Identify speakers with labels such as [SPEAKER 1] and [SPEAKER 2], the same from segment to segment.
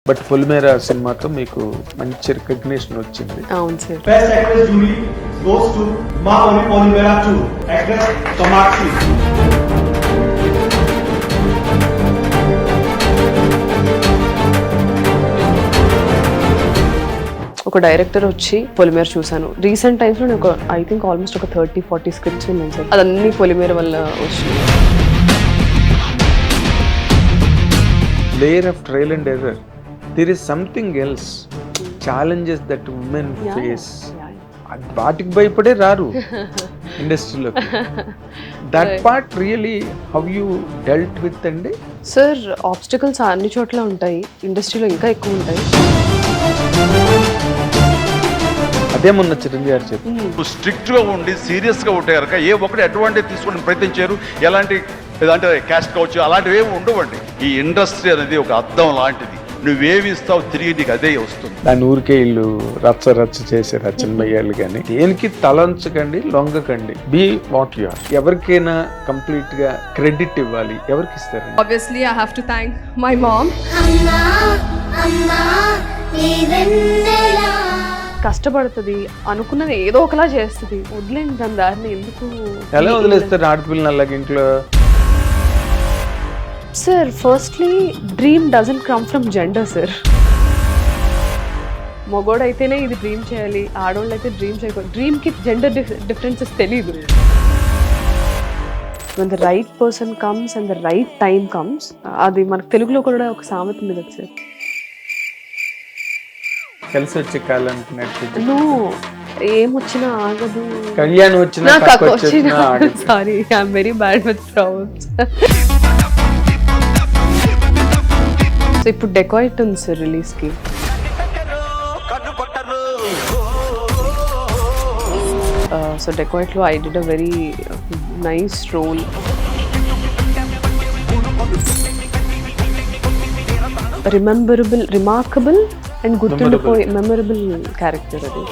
[SPEAKER 1] But పొలిమేర సినిమాతో మీకు మంచి రికగ్నిషన్ వచ్చింది.
[SPEAKER 2] అవును sir.
[SPEAKER 3] Best actress Julie goes to Mahoni Polimera 2, actress Kamakshi.
[SPEAKER 2] ఒక డైరెక్టర్ వచ్చి పొలిమేర చూసాను. రీసెంట్ టైమ్స్ లో నాకు ఐ థింక్ ఆల్మోస్ట్ ఒక 30-40 స్క్రిప్ట్స్ ఉన్నాయి సార్. అదన్నీ పొలిమేర వల్ల వచ్చినాయి.
[SPEAKER 1] Layer of trial and error. There is something else. Challenges that women face. వాటికి భయపడే రారు ఇండస్ట్రీలోకి. That part really how you dealt with అండి.
[SPEAKER 2] సార్ ఆబ్స్టికల్స్ అన్ని చోట్ల ఉంటాయి, ఇండస్ట్రీలో ఇంకా ఎక్కువ ఉంటాయి.
[SPEAKER 1] అదే మొన్న చిరంజీవి గారు చెప్పి
[SPEAKER 4] స్ట్రిక్ట్ గా ఉండి సీరియస్ గా ఉంటే కనుక ఏ ఒక్కటి అడ్వాంటేజ్ తీసుకోవడానికి ప్రయత్నించారు. ఎలాంటి అంటే క్యాస్ట్ కావచ్చు అలాంటివి ఏమి ఉండవండి. ఈ ఇండస్ట్రీ అనేది ఒక అద్దం లాంటిది. నువ్వేమి ఇస్తావు తిరిగి నీకు అదే వస్తుంది.
[SPEAKER 1] దాని ఊరికే ఇల్లు రచ్చ రచ్చ చేశారు ఆ చిన్నయ్యాళ్ళు. కానీ దేనికి తలంచకండి, లొంగకండి. Be what you are. ఎవరికైనా కంప్లీట్ గా క్రెడిట్ ఇవ్వాలి. ఎవరికి ఇస్తారు?
[SPEAKER 5] Obviously, I have to thank my mom.
[SPEAKER 2] కష్టపడుతుంది, అనుకున్నది ఏదో ఒకలా చేస్తుంది. వదిలేండి దాని దారిని. ఎందుకు
[SPEAKER 1] ఎలా వదిలేస్తారు ఆడపిల్లలు అలాగే ఇంట్లో?
[SPEAKER 2] Sir firstly dream doesn't come from gender sir. మగోడైతేనే ఇది డ్రీమ్ చేయాలి, ఆడవాళ్ళు అయితే డ్రీమ్ చేయకూడదు. డ్రీమ్కి జెండర్ డిఫరెన్సెస్ తెలియదు. when the right person comes and the right time comes, అది మనకు తెలుగులో కూడా ఒక సామెత ఉంది కదా సార్.
[SPEAKER 1] కలిసి వచ్చే కాలనుకున్నట్టు
[SPEAKER 2] ఏమొచ్చినా ఆగదు.
[SPEAKER 1] కళ్యాణ్ వచ్చినా
[SPEAKER 2] sorry, I'm very bad with problems. So ఇప్పుడు డెకాయిట్ ఉంది సార్ రిలీజ్ కి. సో డెకాయిట్ లో I did a very nice role. Remarkable and గుర్తుండిపోయే మెమరబుల్ క్యారెక్టర్ అది.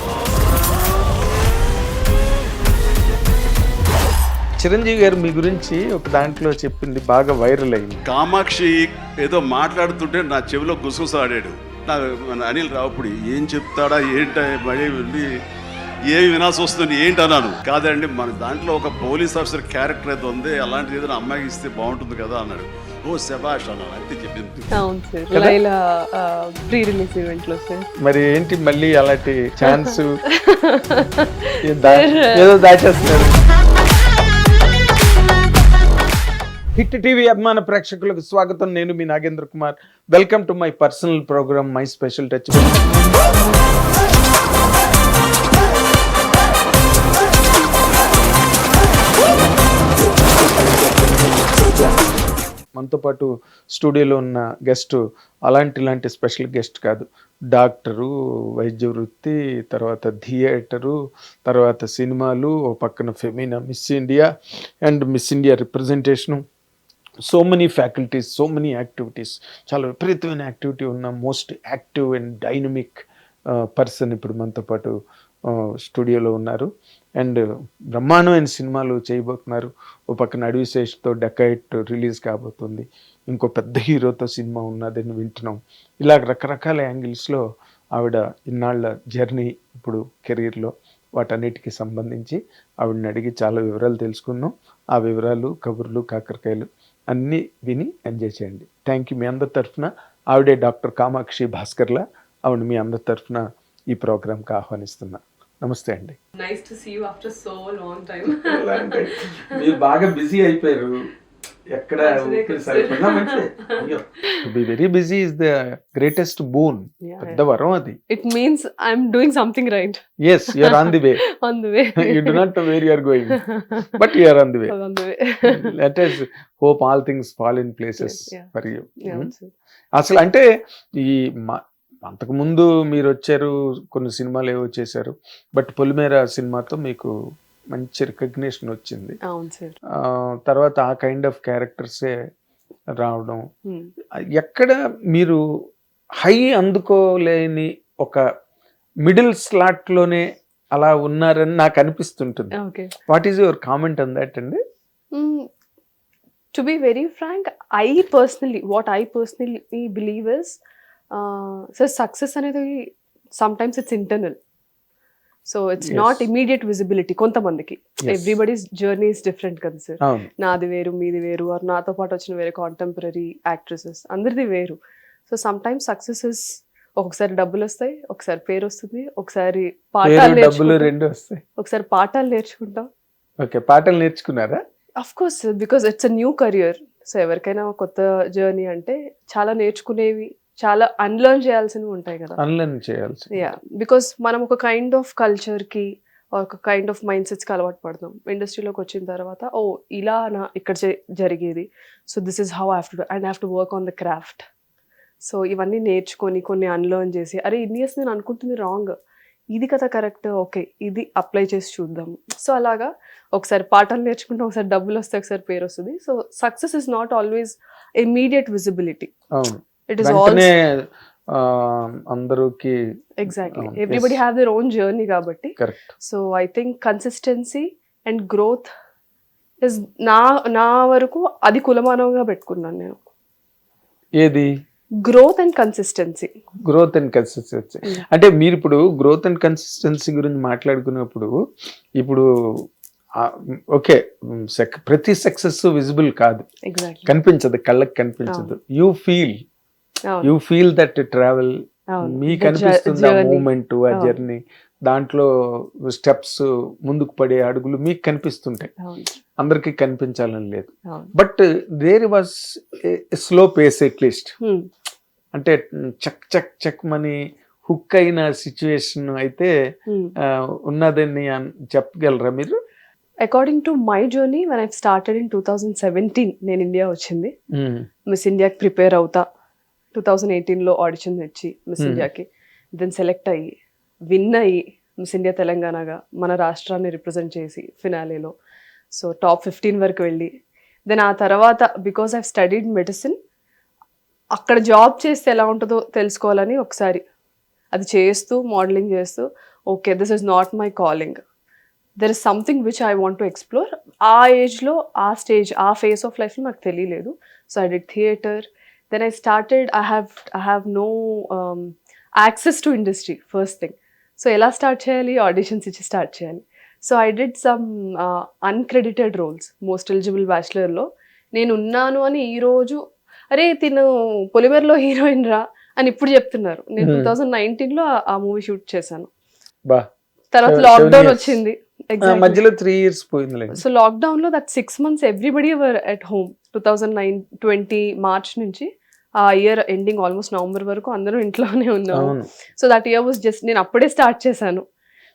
[SPEAKER 1] చిరంజీవి గారు మీ గురించి ఒక దాంట్లో చెప్పింది బాగా వైరల్ అయింది.
[SPEAKER 4] కామాక్షి ఏదో మాట్లాడుతుంటే నా చెవిలో గుసగుసలాడాడు. మన అనిల్ రావుపుడి ఏం చెప్తాడా ఏంట మళ్ళీ వెళ్ళి ఏమి వినాల్సి వస్తుంది ఏంటి అన్నాను. కాదండి మన దాంట్లో ఒక పోలీస్ ఆఫీసర్ క్యారెక్టర్ అయితే ఉంది, అలాంటిది ఏదైనా అమ్మాయికి ఇస్తే బాగుంటుంది కదా అన్నాడు. ఓ శభాష్ అన్నాను అంతే చెప్పింది.
[SPEAKER 2] అవును sir, Laila pre release event లో సార్.
[SPEAKER 1] మరి ఏంటి మళ్ళీ అలాంటి ఛాన్స్ ఏదో దాచేస్తున్నారు. హిట్ టీవీ అభిమాన ప్రేక్షకులకు స్వాగతం. నేను మీ Nagendra Kumar. Welcome to my personal program my special touch. మనతో పాటు స్టూడియోలో ఉన్న గెస్ట్ ఇలాంటి స్పెషల్ గెస్ట్ కాదు. డాక్టరు, వైద్య వృత్తి, తర్వాత థియేటరు, తర్వాత సినిమాలు, ఓ పక్కన Femina miss India and miss India representation. So many faculties, so many activities. చాలా విపరీతమైన యాక్టివిటీ ఉన్న most active and dynamic person ఇప్పుడు మనతో పాటు స్టూడియోలో ఉన్నారు. అండ్ బ్రహ్మాండమైన సినిమాలు చేయబోతున్నారు. ఓ పక్కన అడవిశేష్తో డెకాయిట్ రిలీజ్ కాబోతుంది. ఇంకో పెద్ద హీరోతో సినిమా ఉన్నదని వింటున్నాం. ఇలా రకరకాల యాంగిల్స్లో ఆవిడ ఇన్నాళ్ళ జర్నీ ఇప్పుడు కెరీర్లో వాటన్నిటికీ సంబంధించి ఆవిడని అడిగి చాలా వివరాలు తెలుసుకున్నాం. ఆ వివరాలు, కబుర్లు, కాకరకాయలు అన్నీ విని ఎంజాయ్ చేయండి. Thank you. మీ అందరి తరఫున ఆవిడే డాక్టర్ కామాక్షి భాస్కర్లా. ఆవిడ మీ అందరి తరఫున ఈ ప్రోగ్రామ్కి ఆహ్వానిస్తున్నా. నమస్తే అండి.
[SPEAKER 2] Nice to see you after so long time.
[SPEAKER 1] మీరు బాగా బిజీ అయిపోయారు. ఎక్కడ be very busy is the greatest boon. పెద్ద వరం అది.
[SPEAKER 2] It means I'm doing something right.
[SPEAKER 1] yes, you are on the way.
[SPEAKER 2] On the way.
[SPEAKER 1] You do not know where you are going, but you are on the way.
[SPEAKER 2] On the way.
[SPEAKER 1] Let us hope all things fall in places for you.
[SPEAKER 2] Yeah.
[SPEAKER 1] అసలు అంటే ఈ అంతకుముందు మీరు వచ్చారు, కొన్ని సినిమాలు ఏవో చేశారు. బట్ పొలిమేర సినిమాతో మీకు మంచి రికగ్నిషన్ వచ్చింది.
[SPEAKER 2] అవును సార్.
[SPEAKER 1] తర్వాత ఆ కైండ్ ఆఫ్ క్యారెక్టర్సే రావడం. ఎక్కడ మీరు హై అందుకోలేని ఒక మిడిల్ స్లాట్లోనే అలా ఉన్నారని నాకు అనిపిస్తుంటుంది. What is your comment on that అండి?
[SPEAKER 2] To be very frank, what I personally believe is so success అనేది some times it's internal, so it's
[SPEAKER 1] Yes.
[SPEAKER 2] Not immediate visibility కొంతమందికి.
[SPEAKER 1] Yes.
[SPEAKER 2] Everybody's journey is different కదా sir.
[SPEAKER 1] అవును.
[SPEAKER 2] నాది వేరు, మీది వేరు, are నాతో పాటు వచ్చిన వేరే కాంటెంపరీ యాక్ట్రెసెస్ అందరిది వేరు. So some times success is ఒకసారి డబ్బులు వస్తాయి, ఒకసారి పేరు వస్తుంది, ఒకసారి పాఠాలు
[SPEAKER 1] పేరు డబ్బులు
[SPEAKER 2] నేర్చుకుంటాం,
[SPEAKER 1] రెండు వస్తాయి.
[SPEAKER 2] ఒకసారి పాఠాలు నేర్చుకుంటాం.
[SPEAKER 1] ఓకే, పాటలు నేర్చుకున్నారా?
[SPEAKER 2] Of course, because it's a new career. So ఎవరికైనా కొత్త జర్నీ అంటే చాలా నేర్చుకునేవి, చాలా అన్లర్న్ చేయాల్సినవి ఉంటాయి కదా.
[SPEAKER 1] అన్లర్న్ చేయాల్సి.
[SPEAKER 2] యా, బికాస్ మనం ఒక కైండ్ ఆఫ్ కల్చర్కి, ఒక కైండ్ ఆఫ్ మైండ్ సెట్స్కి అలవాటు పడతాం. ఇండస్ట్రీలోకి వచ్చిన తర్వాత ఓ ఇలా నా ఇక్కడ జరిగేది, so this is how I have to do and have to work on the craft. So ఇవన్నీ నేర్చుకొని కొన్ని అన్లర్న్ చేసి, అరే ఇన్ని ఇయర్స్ నేను అనుకుంటుంది రాంగ్, ఇది కదా కరెక్ట్, ఓకే ఇది అప్లై చేసి చూద్దాం. సో అలాగా ఒకసారి పాఠాలు నేర్చుకుంటాం, ఒకసారి డబ్బులు వస్తాయి, ఒకసారి పేరు వస్తుంది. So success is not always immediate visibility.
[SPEAKER 1] అవును.
[SPEAKER 2] ఇట్ ఈస్
[SPEAKER 1] వెంటనే
[SPEAKER 2] ఆల్సో
[SPEAKER 1] అందరికి
[SPEAKER 2] exactly,
[SPEAKER 1] yes.
[SPEAKER 2] Everybody have their own journey కాబట్టి.
[SPEAKER 1] Correct.
[SPEAKER 2] So I think consistency and growth is నా వరకు అది కులమానంగా పెట్టుకున్నాను నేను.
[SPEAKER 1] ఏది?
[SPEAKER 2] Growth and consistency.
[SPEAKER 1] Growth and consistency. అంటే మీరు ఇప్పుడు గ్రోత్ అండ్ కన్సిస్టెన్సీ గురించి మాట్లాడుకున్నప్పుడు ఇప్పుడు ఓకే, ప్రతి సక్సెస్ విజిబుల్ కాదు,
[SPEAKER 2] ఎగ్జాక్ట్లీ.
[SPEAKER 1] కనిపించదు, కళ్ళకి కనిపించదు. యూ ఫీల్ దట్ ట్రావెల్, మీకు అనిపిస్తుంది ఆ మూమెంట్, ఆ జర్నీ, దాంట్లో స్టెప్స్, ముందుకు పడే అడుగులు మీకు కనిపిస్తుంటాయి. అందరికీ కనిపించాలని లేదు. But there was slow pace at least. అంటే చక్ చక్ చక్ మని హుక్ అయిన సిచ్యువేషన్ అయితే ఉన్నదని చెప్పగలరా మీరు?
[SPEAKER 2] According to my journey, when I started in 2017 నేను ఇండియా వచ్చింది. మిస్ ఇండియాకి ప్రిపేర్ అవుతా, 2018లో ఆడిషన్ ఇచ్చి మిస్ ఇండియాకి, దెన్ సెలెక్ట్ అయ్యి విన్ అయ్యి మిస్ ఇండియా తెలంగాణగా మన రాష్ట్రాన్ని రిప్రజెంట్ చేసి ఫినాలేలో సో టాప్ 15 వరకు వెళ్ళి, దెన్ ఆ తర్వాత బికాస్ ఐ స్టడీడ్ మెడిసిన్, అక్కడ జాబ్ చేస్తే ఎలా ఉంటుందో తెలుసుకోవాలని ఒకసారి అది చేస్తూ మోడలింగ్ చేస్తూ, okay this is not my calling, there is something which I want to explore. ఆ ఏజ్లో, ఆ స్టేజ్, ఆ ఫేస్ ఆఫ్ లైఫ్లో నాకు తెలియలేదు. So I did theatre, then I started, I have no access to industry first thing. So ఎలా start చేయాలి? ఆడిషన్స్ ఇచ్చి స్టార్ట్ చేయాలి. So I did some uncredited roles. Most eligible బ్యాచులర్లో నేను ఉన్నాను అని ఈరోజు, అరే తిను పొలిమేరలో హీరోయిన్ రా అని ఇప్పుడు చెప్తున్నారు. నేను 2019లో ఆ మూవీ షూట్ చేశాను. తర్వాత లాక్డౌన్ వచ్చింది,
[SPEAKER 1] మధ్యలో 3 years పోయింది.
[SPEAKER 2] సో లాక్డౌన్ లో that 6 months everybody were at home. 2020 March నుంచి ఆ ఇయర్ ఎండింగ్ ఆల్మోస్ట్ నవంబర్ వరకు అందరూ ఇంట్లోనే ఉన్నాము. So that year was just, నేను అప్పుడే స్టార్ట్ చేశాను.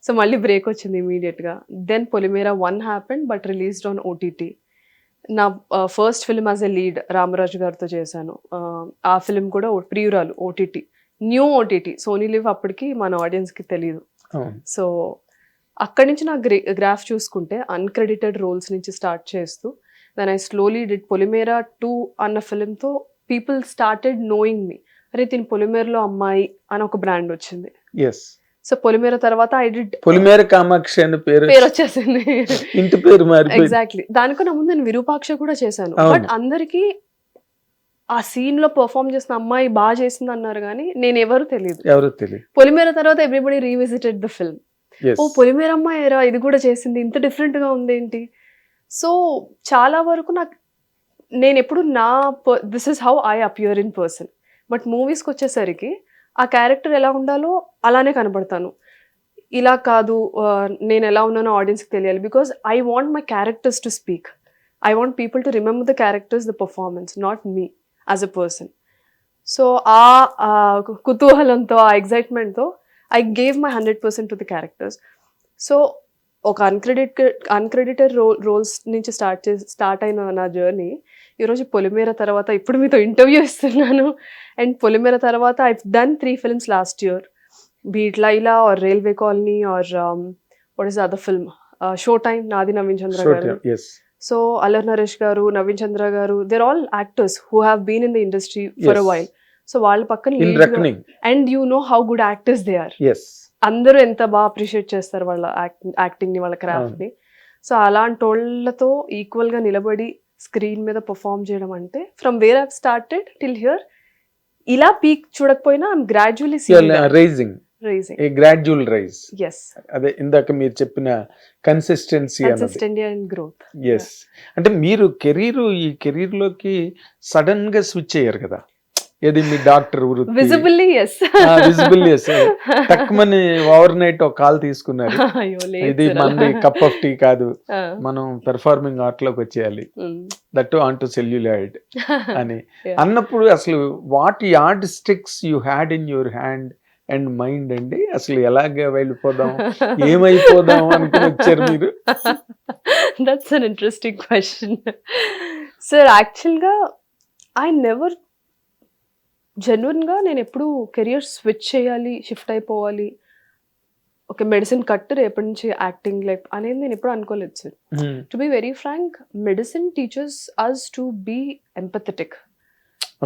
[SPEAKER 2] సో మళ్ళీ బ్రేక్ వచ్చింది ఇమీడియట్ గా. Then Polimera 1 happened but released on OTT. నా first film as a lead Ramaraju గారితో చేశాను. ఆ ఫిల్మ్ కూడా Priyuralu OTT, new OTT, Sony LIV అప్పటికి మన ఆడియన్స్కి తెలియదు. సో అక్కడి నుంచి నా గ్రాఫ్ చూసుకుంటే అన్క్రెడిటెడ్ రోల్స్ నుంచి స్టార్ట్ చేస్తూ, then I slowly did Polimera 2 అన్న ఫిల్మ్తో పీపుల్ స్టార్టెడ్ నోయింగ్ మీ. అరే దీని పొలిమేరలో అమ్మాయి అని ఒక బ్రాండ్ వచ్చింది. సో పొలిమేర తర్వాత ఐ డిడ్
[SPEAKER 1] పొలిమేర కామాక్షి అని పేరు
[SPEAKER 2] వచ్చేసింది,
[SPEAKER 1] ఇంటి పేరు మారిపోయింది.
[SPEAKER 2] ఎగ్జాక్ట్లీ. దానికన్నా ముందు నేను విరూపాక్ష కూడా చేశాను. బట్ అందరికి ఆ సీన్ లో పర్ఫామ్ చేసిన అమ్మాయి బాగా చేసింది అన్నారు కానీ నేను ఎవరు తెలియదు. పొలిమేర తర్వాత ఎవ్రీబడి రీవిజిటెడ్ ద ఫిల్మ్. ఓ పొలిమేర అమ్మాయి ఎరా, ఇది కూడా చేసింది, ఇంత డిఫరెంట్ గా ఉంది ఏంటి. సో చాలా వరకు నేను ఎప్పుడు this is how I appear in person. But మూవీస్కి వచ్చేసరికి ఆ క్యారెక్టర్ ఎలా ఉండాలో అలానే కనబడతాను. ఇలా కాదు, నేను ఎలా ఉన్నానో ఆడియన్స్కి తెలియాలి. Because I want my characters to speak. I want people to remember the characters, the performance, not me as a person. So ఆ కుతూహలంతో, ఆ ఎగ్జైట్మెంట్తో I gave my 100% to the characters. So ఒక అన్క్రెడిటెడ్ రోల్స్ నుంచి start అయిన నా journey ఈరోజు పొలిమేర తర్వాత ఇప్పుడు మీతో ఇంటర్వ్యూ ఇస్తున్నాను. అండ్ పొలిమేర తర్వాత I done 3 films last year. Beat Laila or railway colony or what is other film, show time, నాది నవీన్ చంద్ర గారు. సో అల్లర్ నరేష్ గారు, నవీన్ చంద్ర గారు, there all actors who have been in the industry for a while. So వాళ్ళ పక్కన and you know how good actors they are. అందరూ ఎంత బాగా appreciate చేస్తారు వాళ్ళ యాక్టింగ్ ని, వాళ్ళ క్రాఫ్ట్ ని. సో అలాంటి వాళ్ళతో ఈక్వల్ గా నిలబడి స్క్రీన్ మీద పర్ఫామ్ చేయడం అంటే, from where I've started till here ఇలా పీక్ చూడకపోయినా I'm gradually
[SPEAKER 1] rising,
[SPEAKER 2] rising.
[SPEAKER 1] A gradual rise.
[SPEAKER 2] Yes,
[SPEAKER 1] అదే ఇందాక మీరు చెప్పిన కన్సిస్టెన్సీ అన్నది.
[SPEAKER 2] Consistent and growth.
[SPEAKER 1] ఎస్, అంటే మీరు ఈ కెరీర్ లోకి సడన్ గా స్విచ్ అయ్యారు కదా, ఏది మీ డాక్టర్ వృత్తి.
[SPEAKER 2] Visibly yes.
[SPEAKER 1] Visibly yes. తక్కువని ఓవర్ నైట్ ఒక కాల్ తీసుకున్నారు,
[SPEAKER 2] అయ్యో లేదు
[SPEAKER 1] ఇది
[SPEAKER 2] sir.
[SPEAKER 1] మనది కప్ ఆఫ్ టీ కాదు,
[SPEAKER 2] ఆ.
[SPEAKER 1] మనం పెర్ఫార్మింగ్ ఆర్ట్ లోకి వచ్చేయాలి, దట్ ఆన్ టు సెల్యులాయిడ్ అని
[SPEAKER 2] Yeah.
[SPEAKER 1] అన్నప్పుడు అసలు what yard sticks you had in your hand and mind అండి, అసలు ఎలాగ వెళ్ళిపోదాం, ఏమైపోదాం అనుకుని వచ్చారు మీరు?
[SPEAKER 2] That's an interesting question sir. యాక్చువల్గా ఐ నెవర్ జెన్యున్గా నేను ఎప్పుడు కెరియర్ స్విచ్ చేయాలి, షిఫ్ట్ అయిపోవాలి, ఒక మెడిసిన్ కట్ రేపటి నుంచి యాక్టింగ్ లైక్ అనేది నేను ఎప్పుడు అనుకోలేదు సార్. To be very frank, medicine teaches us to be empathetic.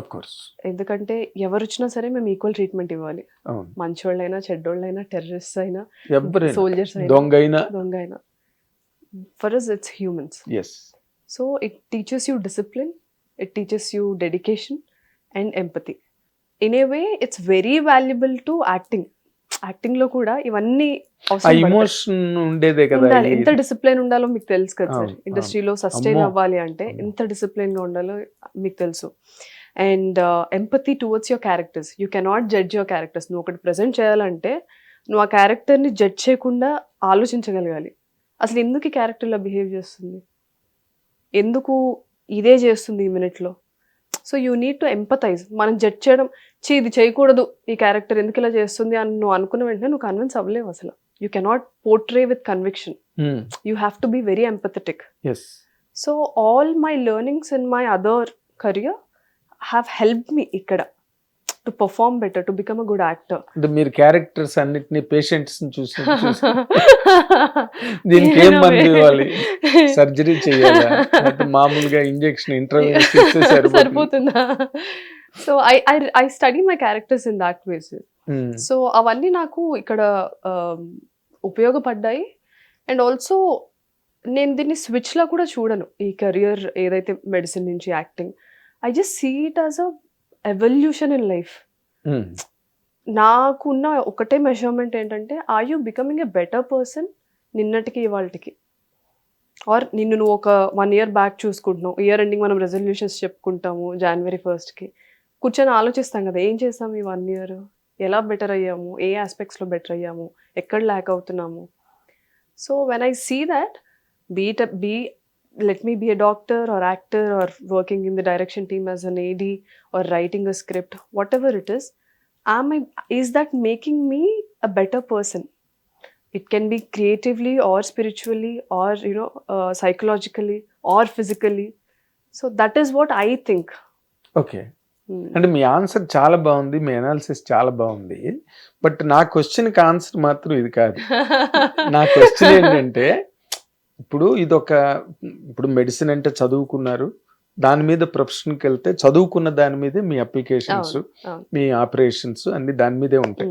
[SPEAKER 1] Of course,
[SPEAKER 2] ఎందుకంటే ఎవరు వచ్చినా సరే మేము ఈక్వల్ ట్రీట్మెంట్ ఇవ్వాలి.
[SPEAKER 1] అవును,
[SPEAKER 2] మంచోళ్ళైనా, చెడ్డోళ్ళైనా, టెర్రరిస్ట్ అయినా,
[SPEAKER 1] ఎవరైనా,
[SPEAKER 2] సోల్జర్స్ అయినా,
[SPEAKER 1] దొంగ
[SPEAKER 2] అయినా, for us it's humans.
[SPEAKER 1] Yes.
[SPEAKER 2] So it teaches you discipline, it teaches you dedication and empathy. In a way it's very valuable to acting. Acting లో కూడా ఇవన్నీ
[SPEAKER 1] ఆ
[SPEAKER 2] అవసరం పడతాయి.
[SPEAKER 1] ఇమోషన్ ఉండేదే కదా.
[SPEAKER 2] ఉండాలి.
[SPEAKER 1] ఈ-
[SPEAKER 2] ఎంత డిసిప్లిన్ ఉండాలో మీకు తెలుసు కదా సార్.
[SPEAKER 1] అవును,
[SPEAKER 2] ఇండస్ట్రీలో సస్టైన్
[SPEAKER 1] అమ్మో.
[SPEAKER 2] అవ్వాలి అంటే
[SPEAKER 1] అమ్మో.
[SPEAKER 2] ఎంత డిసిప్లిన్ గా ఉండాలో మీకు తెలుసు. And empathy towards your characters. You cannot judge your characters. నువ్వు ఒకటి ప్రజెంట్ చేయాలంటే నువ్వు ఆ క్యారెక్టర్ని జడ్జ్ చేయకుండా ఆలోచించగలగాలి. అసలు ఎందుకు ఈ క్యారెక్టర్లో బిహేవ్ చేస్తుంది, ఎందుకు ఇదే చేస్తుంది ఈ మినిట్లో. So you need to empathise. మనం జడ్జ్ చేయడం, ఇది చేయకూడదు, ఈ క్యారెక్టర్ ఎందుకు ఇలా చేస్తుంది అని నువ్వు అనుకున్న వెంటనే నువ్వు కన్విన్స్ అవ్వలేవు అసలు. You cannot portray with conviction. You have to be very empathetic.
[SPEAKER 1] yes.
[SPEAKER 2] So all my learnings in my other career have helped me ఇక్కడ to perform better, to become a good actor.
[SPEAKER 1] అంటే మీరు characters అన్నిటిని patients చూసి దీనికి ఏం మందు ఇవ్వాలి, surgery చేయాలా, లేకపోతే మామూలుగా ఇంజెక్షన్ ఇంటర్వ్యూ
[SPEAKER 2] సరిపోతుందా? So I study my characters in that ways. So అవన్నీ నాకు ఇక్కడ ఉపయోగపడ్డాయి. అండ్ ఆల్సో నేను దీన్ని స్విచ్లా కూడా చూడను. ఈ కెరియర్ ఏదైతే మెడిసిన్ నుంచి acting, I just see it as a evolution in life. నాకున్న ఒకటే మెజర్మెంట్ ఏంటంటే, are you becoming a better person నిన్నటికి ఇవాళకి, ఆర్ నిన్ను నువ్వు ఒక 1 year బ్యాక్ చూసుకుంటున్నావు. ఇయర్ ఎండింగ్ మనం రెజల్యూషన్స్ చెప్పుకుంటాము January 1st కూర్చొని ఆలోచిస్తాం కదా, ఏం చేస్తాము ఈ 1 year, ఎలా బెటర్ అయ్యాము, ఏ ఆస్పెక్ట్స్లో బెటర్ అయ్యాము, ఎక్కడ ల్యాక్ అవుతున్నాము. So when I see that, let me be a doctor or actor or working in the direction team as an AD or writing a script, whatever it is, is that making me a better person? It can be creatively or spiritually or psychologically or physically. So that is what I think.
[SPEAKER 1] Okay, అంటే మీ answer చాలా బాగుంది, మీ analysis చాలా బాగుంది. But నా క్వశ్చన్కి answer మాత్రం ఇది కాదు. నా క్వశ్చన్ ఏంటంటే, ఇప్పుడు మెడిసిన్ అంటే చదువుకున్నారు, దాని మీద ప్రొఫెషన్కి వెళ్తే చదువుకున్న దాని మీదే మీ అప్లికేషన్స్, మీ ఆపరేషన్స్ అన్ని దాని మీదే ఉంటాయి.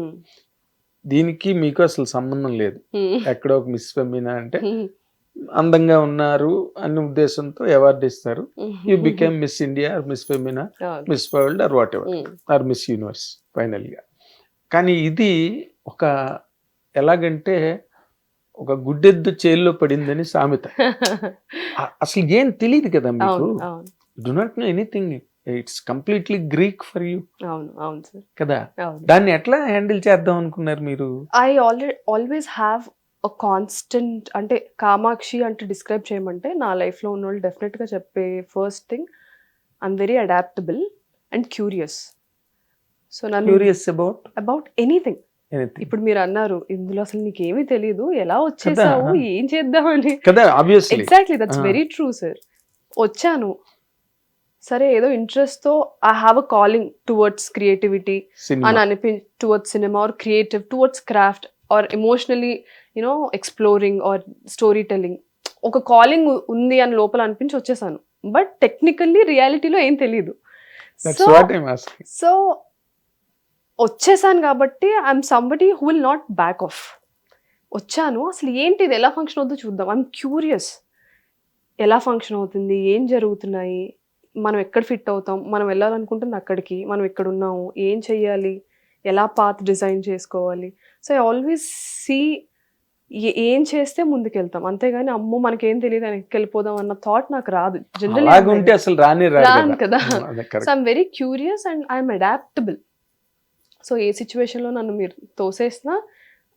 [SPEAKER 1] దీనికి మీకు అసలు సంబంధం లేదు. ఎక్కడో ఒక మిస్ ఫెమినా అంటే అందంగా ఉన్నారు అనే ఉద్దేశంతో అవార్డు ఇస్తారు. You became Miss India, Miss Femina, Miss World or whatever, or Miss Universe ఫైనల్గా. కానీ ఇది ఒక ఎలాగంటే ఒక గుడ్డెద్దు చేల్లో పడిందని సామెత. అసలు ఏం తెలియదు కదా మీకు, do not know anything, it's completely Greek for you కదా. దాన్ని ఎట్లా హ్యాండిల్ చేద్దాం అనుకున్నారు మీరు?
[SPEAKER 2] I always have a constant, అంటే కామాక్షి అంటే డిస్క్రైబ్ చేయమంటే నా లైఫ్లో ఉన్న వాళ్ళు డెఫినెట్గా చెప్పే first thing, I'm very adaptable and curious. So నన్ను
[SPEAKER 1] క్యూరియస్
[SPEAKER 2] అబౌట్ ఎనీథింగ్. ఇప్పుడు మీరు అన్నారు ఇందులో అసలు నీకేమీ తెలియదు, ఎలా వచ్చేసావు, ఏం చేద్దామని కదా. Exactly, that's very true sir. వచ్చాను సరే, ఏదో ఇంట్రెస్ట్ తో I have a calling towards creativity అని towards cinema or creative towards craft or emotionally exploring or story telling. ఒక కాలింగ్ ఉంది అని లోపల అనిపించి వచ్చేసాను. బట్ టెక్నికల్లీ రియాలిటీలో ఏం తెలియదు. సో వచ్చేసాను కాబట్టి I'm somebody who will not back of. వచ్చాను, అసలు ఏంటి ఇది, ఎలా ఫంక్షన్ అవుతుందో చూద్దాం. ఐఎమ్ క్యూరియస్, ఎలా ఫంక్షన్ అవుతుంది, ఏం జరుగుతున్నాయి, మనం ఎక్కడ ఫిట్ అవుతాం, మనం వెళ్ళాలనుకుంటుంది అక్కడికి, మనం ఎక్కడ ఉన్నాము, ఏం చెయ్యాలి, ఎలా పాత్ డిజైన్ చేసుకోవాలి. సో ఐ ఆల్వేస్ సీ ఏం చేస్తే ముందుకెళ్తాం, అంతేగాని అమ్మో మనకేం తెలియదు వెనక్కి వెళ్ళిపోదాం అన్న థాట్ నాకు రాదు.
[SPEAKER 1] అలాగుంటే అసలు రానే
[SPEAKER 2] రాను కదా.
[SPEAKER 1] అదే
[SPEAKER 2] so
[SPEAKER 1] correct.
[SPEAKER 2] I'm very curious and I'm adaptable. So ఏ సిచ్యువేషన్లో నన్ను మీరు తోసేసినా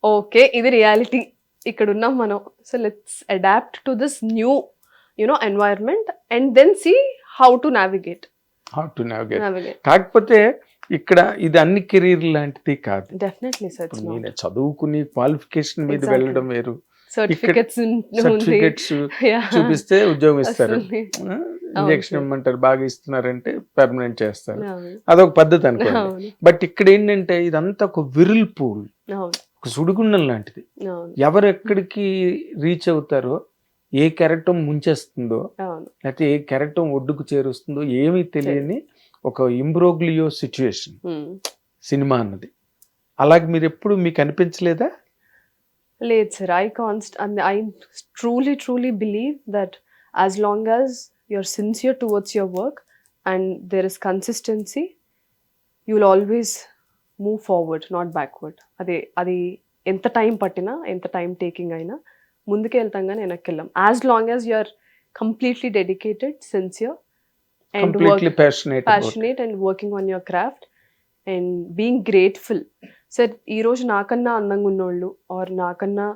[SPEAKER 2] ఓకే ఇది రియాలిటీ, ఇక్కడ ఉన్నాం మనం, so let's adapt to this new environment and then see how to navigate.
[SPEAKER 1] How to navigate. కాకపోతే ఇక్కడ ఇది అన్ని కెరీర్ లాంటిది కాదు.
[SPEAKER 2] డెఫినెట్లీ సార్,
[SPEAKER 1] ఇప్పుడు నేను చదువుకుని క్వాలిఫికేషన్ మీద
[SPEAKER 2] Exactly.
[SPEAKER 1] వెళ్ళడం వేరు.
[SPEAKER 2] సర్టిఫికెట్స్
[SPEAKER 1] సర్టిఫికెట్స్ చూపిస్తే ఉద్యోగం ఇస్తారు, ఇంజెక్షన్ ఇమ్మంటారు, బాగా ఇస్తున్నారంటే పర్మనెంట్ చేస్తారు, అదొక పద్ధతి అనుకోండి.
[SPEAKER 2] అవును
[SPEAKER 1] బట్ ఇక్కడ ఏంటంటే ఇదంతా ఒక విరిల్ పూల్,
[SPEAKER 2] అవును
[SPEAKER 1] ఒక సుడిగుండం లాంటిది.
[SPEAKER 2] అవును
[SPEAKER 1] ఎవరు ఎక్కడికి రీచ్ అవుతారో, ఏ కెరటం ముంచేస్తుందో,
[SPEAKER 2] అవును
[SPEAKER 1] లేకపోతే ఏ కెరటం ఒడ్డుకు చేరుస్తుందో ఏమీ తెలియని ఒక ఇంబ్రోగ్లియో సిచ్యుయేషన్ సినిమా అన్నది. అలాగే మీరు ఎప్పుడు మీకు అనిపించలేదా?
[SPEAKER 2] లేదు sir, I truly believe that as long as you're sincere towards your work and there is consistency, you'll always move forward, not backward. అది ఎంత టైం పట్టినా, ఎంత టైం టేకింగ్ అయినా ముందుకే వెళ్తాం కానీ వెనక్కి వెళ్ళాం. As long as you're completely dedicated, sincere and
[SPEAKER 1] completely
[SPEAKER 2] passionate and working on your craft and being grateful. Sir ఈరోజు నాకన్నా అందంగా ఉన్నోళ్ళు ఆర్ నాకన్నా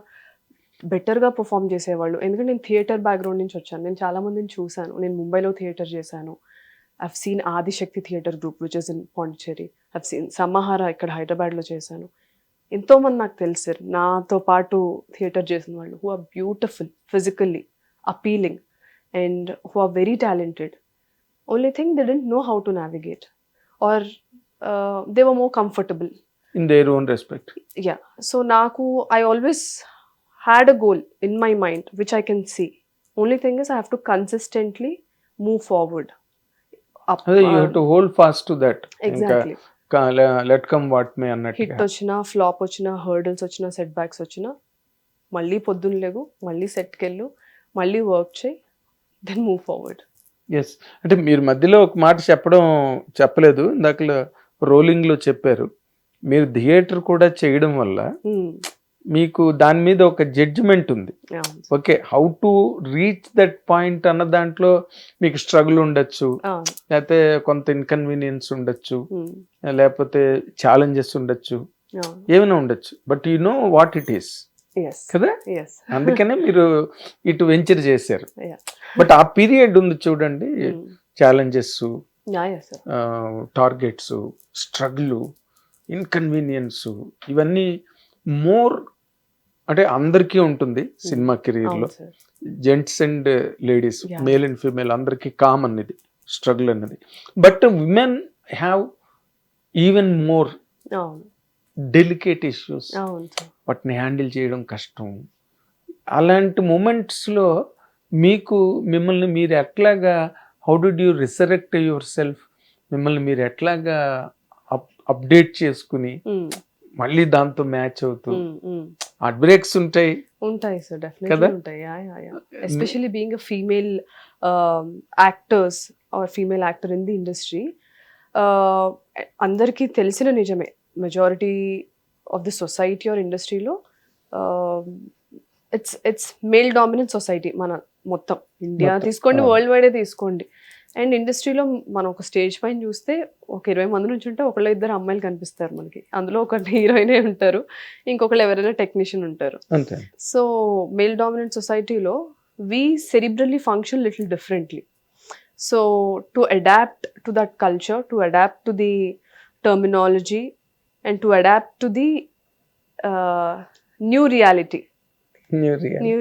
[SPEAKER 2] బెటర్గా పర్ఫామ్ చేసేవాళ్ళు, ఎందుకంటే నేను థియేటర్ బ్యాక్గ్రౌండ్ నుంచి వచ్చాను, నేను చాలామందిని చూశాను. నేను ముంబైలో థియేటర్ చేశాను, I've seen Adishakti theatre group which is in Pondicherry, I've seen సమ్మహార ఇక్కడ హైదరాబాద్లో చేశాను. ఎంతోమంది నాకు తెలుసు సార్ నాతో పాటు థియేటర్ చేసిన వాళ్ళు, who are beautiful, physically appealing and who are very talented. Only thing they didn't know how to navigate or they were more comfortable
[SPEAKER 1] in their own respect.
[SPEAKER 2] Yeah, so నాకు I always had a goal in my mind which I can see. Only thing is I have to consistently move forward up.
[SPEAKER 1] అదే you have to hold fast to that.
[SPEAKER 2] Exactly.
[SPEAKER 1] Let come what may
[SPEAKER 2] hit
[SPEAKER 1] అన్నట్టుగా.
[SPEAKER 2] వచ్చినా, flop వచ్చినా, hurdles వచ్చినా, set backs వచ్చినా మళ్ళీ పొద్దున్న లేగు, మళ్ళీ సెట్కి వెళ్ళు, మళ్ళీ వర్క్ చేయి, దెన్ మూవ్ ఫార్వర్డ్.
[SPEAKER 1] ఎస్, అంటే మీరు మధ్యలో ఒక మాట చెప్పలేదు, ఇందాక రోలింగ్లో చెప్పారు, మీరు థియేటర్ కూడా చేయడం వల్ల మీకు దాని మీద ఒక జడ్జిమెంట్ ఉంది. Okay, how to reach that point అన్న దాంట్లో మీకు స్ట్రగుల్ ఉండొచ్చు, లేకపోతే కొంత ఇన్కన్వీనియన్స్ ఉండొచ్చు, లేకపోతే ఛాలెంజెస్ ఉండొచ్చు, ఏమైనా ఉండొచ్చు, but you know what it is కదా. అందుకనే మీరు ఇటు వెంచర్ చేశారు. బట్ ఆ పీరియడ్ ఉంది చూడండి, ఛాలెంజెస్, టార్గెట్స్, స్ట్రగుల్, ఇన్కన్వీనియన్స్, ఇవన్నీ మోర్ అంటే అందరికీ ఉంటుంది సినిమా కెరీర్లో, gents and ladies, male and female అందరికీ కామన్ ఇది స్ట్రగుల్ అన్నది. But women have even more delicate issues, వాటిని హ్యాండిల్ చేయడం కష్టం. అలాంటి మూమెంట్స్లో మిమ్మల్ని మీరు ఎట్లాగా, how did you resurrect yourself, మిమ్మల్ని మీరు ఎట్లాగా అప్డేట్ చేసుకుని మళ్ళీ దాంతో మ్యాచ్ అవుతూ, హార్ట్ బ్రేక్స్ ఉంటాయి
[SPEAKER 2] సార్, డెఫినెట్లీ ఉంటాయి. Especially being a female actors are female actor in the industry, అందరికీ తెలిసిన నిజమే, majority of the society or ఇండస్ట్రీలో ఇట్స్ మేల్ డామినెంట్ సొసైటీ. మన మొత్తం ఇండియా తీసుకోండి, వరల్డ్ వైడే తీసుకోండి, అండ్ ఇండస్ట్రీలో మనం ఒక స్టేజ్ పైన చూస్తే ఒక 20 మంది నుంచి ఉంటే ఒకళ్ళ ఇద్దరు అమ్మాయిలు కనిపిస్తారు మనకి, అందులో ఒక హీరోయినే ఉంటారు, ఇంకొకళ్ళు ఎవరైనా టెక్నీషియన్ ఉంటారు. సో మేల్ డామినెంట్ సొసైటీలో we cerebrally function little differently. So to adapt to that culture, to adapt to the terminology and to adapt to the new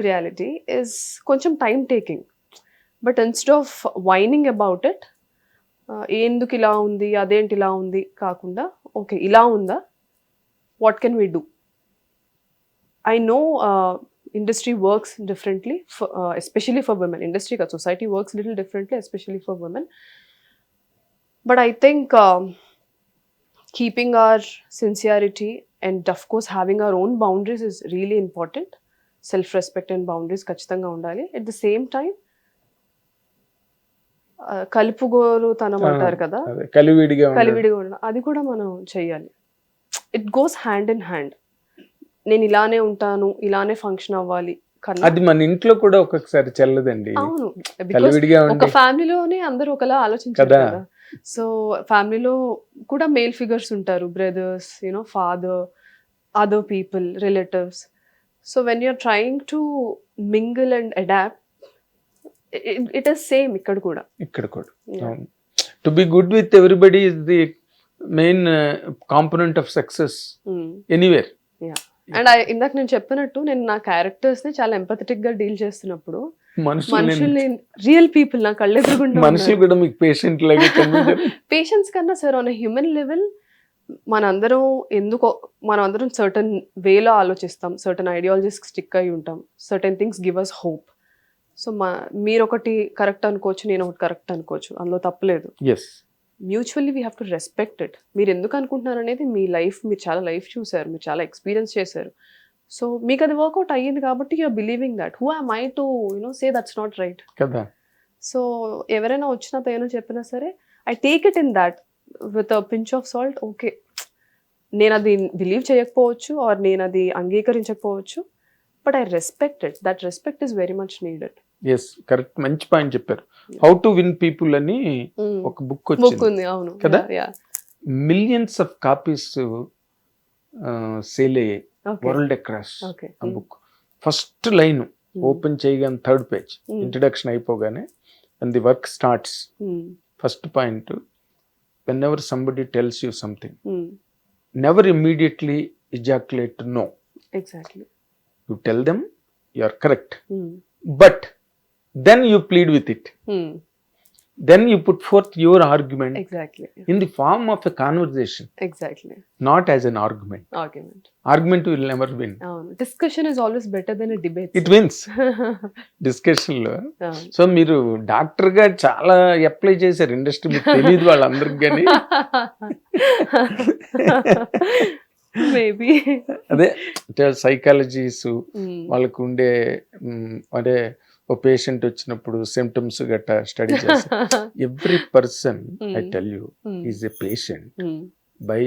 [SPEAKER 2] reality is కొంచెం time taking. But instead of whining about it, ఎందుకు ఇలా ఉంది, అదేంటి ఇలా ఉంది కాకుండా, okay ఇలా ఉందా, what can we do. I know industry works differently, especially for women. Industry కాదు, society works little differently, especially for women. But I think keeping our sincerity and of course having our own boundaries is really important. Self-respect and boundaries ఖచ్చితంగా ఉండాలి. At the same time, కలుపుగోరు తనం అంటారు కదా,
[SPEAKER 1] అదే కలివిడిగా ఉండడం.
[SPEAKER 2] కలివిడిగా ఉండడం, అది కూడా మనం చెయ్యాలి. It goes hand in hand. నేను ఇలానే ఉంటాను, ఇలానే ఫంక్షన్ అవ్వాలి కన్నా,
[SPEAKER 1] అది మన ఇంట్లో కూడా ఒక్కొక్కసారి చెల్లదండి.
[SPEAKER 2] అవును,
[SPEAKER 1] కలివిడిగా
[SPEAKER 2] ఒక
[SPEAKER 1] ఉండి
[SPEAKER 2] ఫ్యామిలీలోనే అందరూ ఒకలా ఆలోచించారు
[SPEAKER 1] కదా.
[SPEAKER 2] కదా. సో ఫ్యామిలీలో కూడా మేల్ ఫిగర్స్ ఉంటారు, brothers, you know, father, other people, relatives. So when you're trying to mingle and adapt, it is same ఇక్కడ కూడా.
[SPEAKER 1] ఇక్కడ కూడా to be good with everybody is the main component of success anywhere.
[SPEAKER 2] And ఇందాక నేను చెప్పినట్టు, నేను నా క్యారెక్టర్స్ ని చాలా ఎంపథెటిక్ గా డీల్ చేస్తున్నప్పుడు మనుషుల్ని, రియల్ పీపుల్ నా కళ్ళెదురుగుండా
[SPEAKER 1] మనుషులు కూడా మీకు పేషెంట్ లాగే
[SPEAKER 2] పేషెన్స్ కన్నా సార్ ఆన్ హ్యూమన్ లెవెల్ మనందరం సర్టన్ వేలో ఆలోచిస్తాం, సర్టన్ ఐడియాలజీస్ స్టిక్ అయి ఉంటాం, certain things give us hope. So మీరు ఒకటి కరెక్ట్ అనుకోవచ్చు, నేను ఒకటి కరెక్ట్ అనుకోవచ్చు, అందులో తప్పలేదు. Mutually we have to respect it. మీరు ఎందుకు అనుకుంటున్నారు అనేది మీ లైఫ్, మీరు చాలా లైఫ్ చూసారు, మీరు చాలా ఎక్స్పీరియన్స్ చేశారు. సో మీకు అది వర్కౌట్ అయ్యింది కాబట్టి you're believing that. Who am I to say that's not right
[SPEAKER 1] కదా.
[SPEAKER 2] సో ఎవరైనా వచ్చినా ఏమైనా చెప్పినా సరే, I take it in that with a pinch of salt. Okay, నేను అది బిలీవ్ చేయకపోవచ్చు, ఆర్ నేను అది అంగీకరించకపోవచ్చు, but I respect it. That respect is very much needed.
[SPEAKER 1] Yes, correct, మంచి పాయింట్ చెప్పారు. హౌ టు విన్ పీపుల్ అని ఒక బుక్
[SPEAKER 2] ఉంది, అవును
[SPEAKER 1] కదా. మిలియన్స్ ఆఫ్ కాపీస్ సేల్ అయ్యాయి వరల్డ్ అక్రాస్ ఆ బుక్. ఫస్ట్ లైన్ ఓపెన్ చేయగానే థర్డ్ పేజ్ ఇంట్రడక్షన్ అయిపోగానే, and the work starts, first point, when ever somebody tells you something, never immediately ejaculate no.
[SPEAKER 2] Exactly.
[SPEAKER 1] You tell them you are correct, but then you plead with it. Then you put forth your argument.
[SPEAKER 2] Exactly.
[SPEAKER 1] In the form of a conversation.
[SPEAKER 2] Exactly.
[SPEAKER 1] Not as an argument. Argument will never win.
[SPEAKER 2] Discussion is always better than a debate.
[SPEAKER 1] It wins. Discussion lo. So మీరు doctor గా చాలా apply చేశారు industry, మీకు తెలియదు వాళ్ళందరికి కానీ.
[SPEAKER 2] Maybe
[SPEAKER 1] అదే psychologies వాళ్ళకు ఉండే, అదే ఓ పేషెంట్ వచ్చినప్పుడు సిమ్టమ్స్ గట్టా స్టడీ చేస్తారు. Every person, I tell you, is a patient by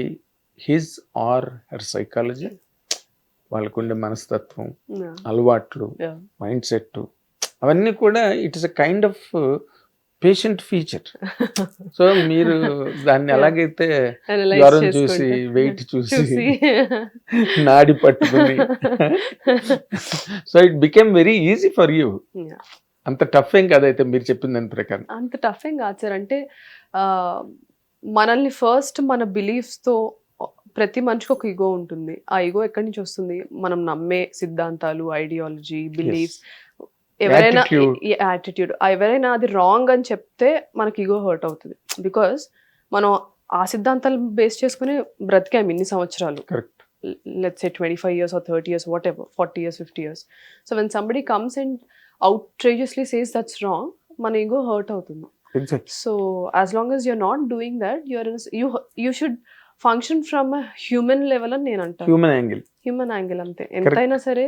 [SPEAKER 1] his or her psychology. వాళ్ళకుండే మనస్తత్వం, అలవాట్లు, మైండ్ సెట్, అవన్నీ కూడా it is a kind of patient feature. So మీరు దాన్ని ఎలాగైతే జ్వరం చూసి, వెయిట్ చూసి, నాడి పట్టుకుని, so it became very easy for you. అంత టఫ్ ఏం కాదైతే మీరు చెప్పిన దాని ప్రకారం.
[SPEAKER 2] అంత టఫ్ ఏం కాదు సార్. అంటే మనల్ని ఫస్ట్ మన బిలీఫ్స్తో, ప్రతి మనిషికి ఒక ఈగో ఉంటుంది. ఆ ఈగో ఎక్కడి నుంచి వస్తుంది? మనం నమ్మే సిద్ధాంతాలు, ఐడియాలజీ, బిలీఫ్స్, ఎవరైనా యాటిట్యూడ్, ఎవరైనా అది రాంగ్ అని చెప్తే మనకి ఈగో హర్ట్ అవుతుంది. బికాస్ మనం ఆ సిద్ధాంతాలు బేస్ చేసుకుని బ్రతికాం ఇన్ని సంవత్సరాలు. Let's say 25 years or 30 years, whatever, 40 years, 50 years. So when somebody comes and outrageously says that's wrong, మన ఈగో హర్ట్ అవుతుంది. So as long as you're not doing that, you should function from a human level అని నేను అంటాను. Human angle అంతే. ఎంతైనా సరే,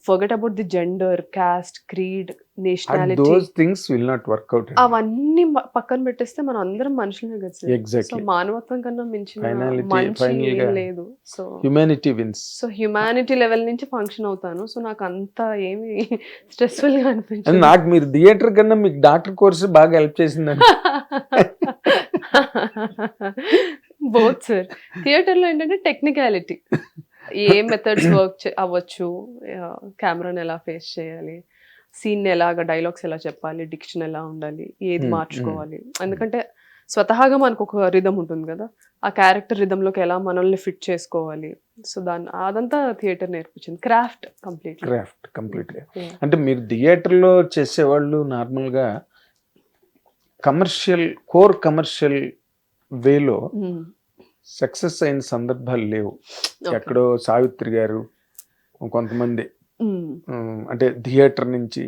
[SPEAKER 2] forget about the gender, caste, creed, nationality.
[SPEAKER 1] Those things will not work out.
[SPEAKER 2] అవన్నీ పక్కన పెట్టేస్తే మనం అందరం మనుషులే కదా సార్.
[SPEAKER 1] Exactly.
[SPEAKER 2] సో మానవత్వం కన్నా మించిన మంచి ఏం లేదు. So
[SPEAKER 1] humanity wins.
[SPEAKER 2] So humanity level నుంచి ఫంక్షన్ అవుతాను. సో నాకు అంత ఏమి స్ట్రెస్ఫుల్ గా అనిపించింది.
[SPEAKER 1] నాకు మీరు థియేటర్ కన్నా మీకు డాక్టర్ కోర్సు బాగా హెల్ప్ చేసిందండి.
[SPEAKER 2] Both sir. థియేటర్ లో ఏంటంటే టెక్నికాలిటీ, ఏ మెథడ్స్ వర్క్ అవ్వచ్చు, కెమెరాని ఎలా ఫేస్ చేయాలి, సీన్ ఎలాగా, డైలాగ్స్ ఎలా చెప్పాలి, డిక్షన్ ఎలా ఉండాలి, ఏది మార్చుకోవాలి. ఎందుకంటే స్వతహాగా మనకు ఒక రిథం ఉంటుంది కదా, ఆ క్యారెక్టర్ రిథంలోకి ఎలా మనల్ని ఫిట్ చేసుకోవాలి. సో అదంతా థియేటర్ నేర్పించింది. Craft completely.
[SPEAKER 1] అంటే మీరు థియేటర్లో చేసేవాళ్ళు నార్మల్గా కోర్ కమర్షియల్ వేలో సక్సెస్ అయిన సందర్భాలు లేవు. ఎక్కడో సావిత్రి గారు, కొంతమంది అంటే థియేటర్ నుంచి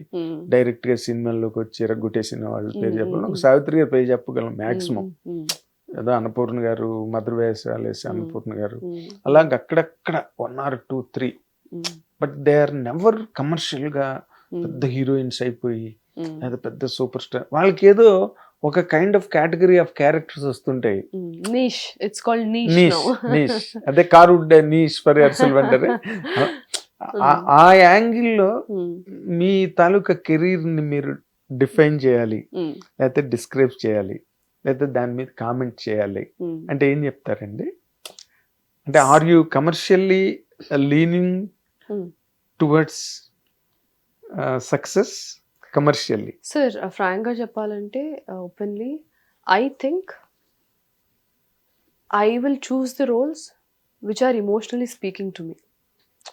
[SPEAKER 1] డైరెక్ట్ గా సినిమాల్లోకి వచ్చి రగ్గుటేసిన వాళ్ళ పేరు చెప్పాలి. ఒక సావిత్రి గారి పేరు చెప్పగలం మాక్సిమం. ఏదో అన్నపూర్ణ గారు, మధుర వేషాలు వేసి అన్నపూర్ణ గారు, అలాగ అక్కడక్కడ 1 or 2, 3. But they are never commercial గా పెద్ద హీరోయిన్స్ అయిపోయి, లేదా పెద్ద సూపర్ స్టార్. వాళ్ళకి ఏదో ఒక kind of category of characters వస్తుంటాయి.
[SPEAKER 2] Niche, it's called niche
[SPEAKER 1] niche
[SPEAKER 2] now.
[SPEAKER 1] Niche అదే కారుడ్ నీష్ ఫర్ ఎర్సల్ వండర్. ఆ యాంగిల్లో మీ తాలూకా కెరీర్ ని మీరు డిఫైన్ చేయాలి, లేకపోతే డిస్క్రైబ్ చేయాలి, లేకపోతే దాని మీద కామెంట్ చేయాలి అంటే ఏం చెప్తారండి? అంటే are you commercially leaning towards success commercially?
[SPEAKER 2] Sir ఫ్రాంక్గా చెప్పాలంటే openly I think I will choose the roles which are emotionally speaking to me.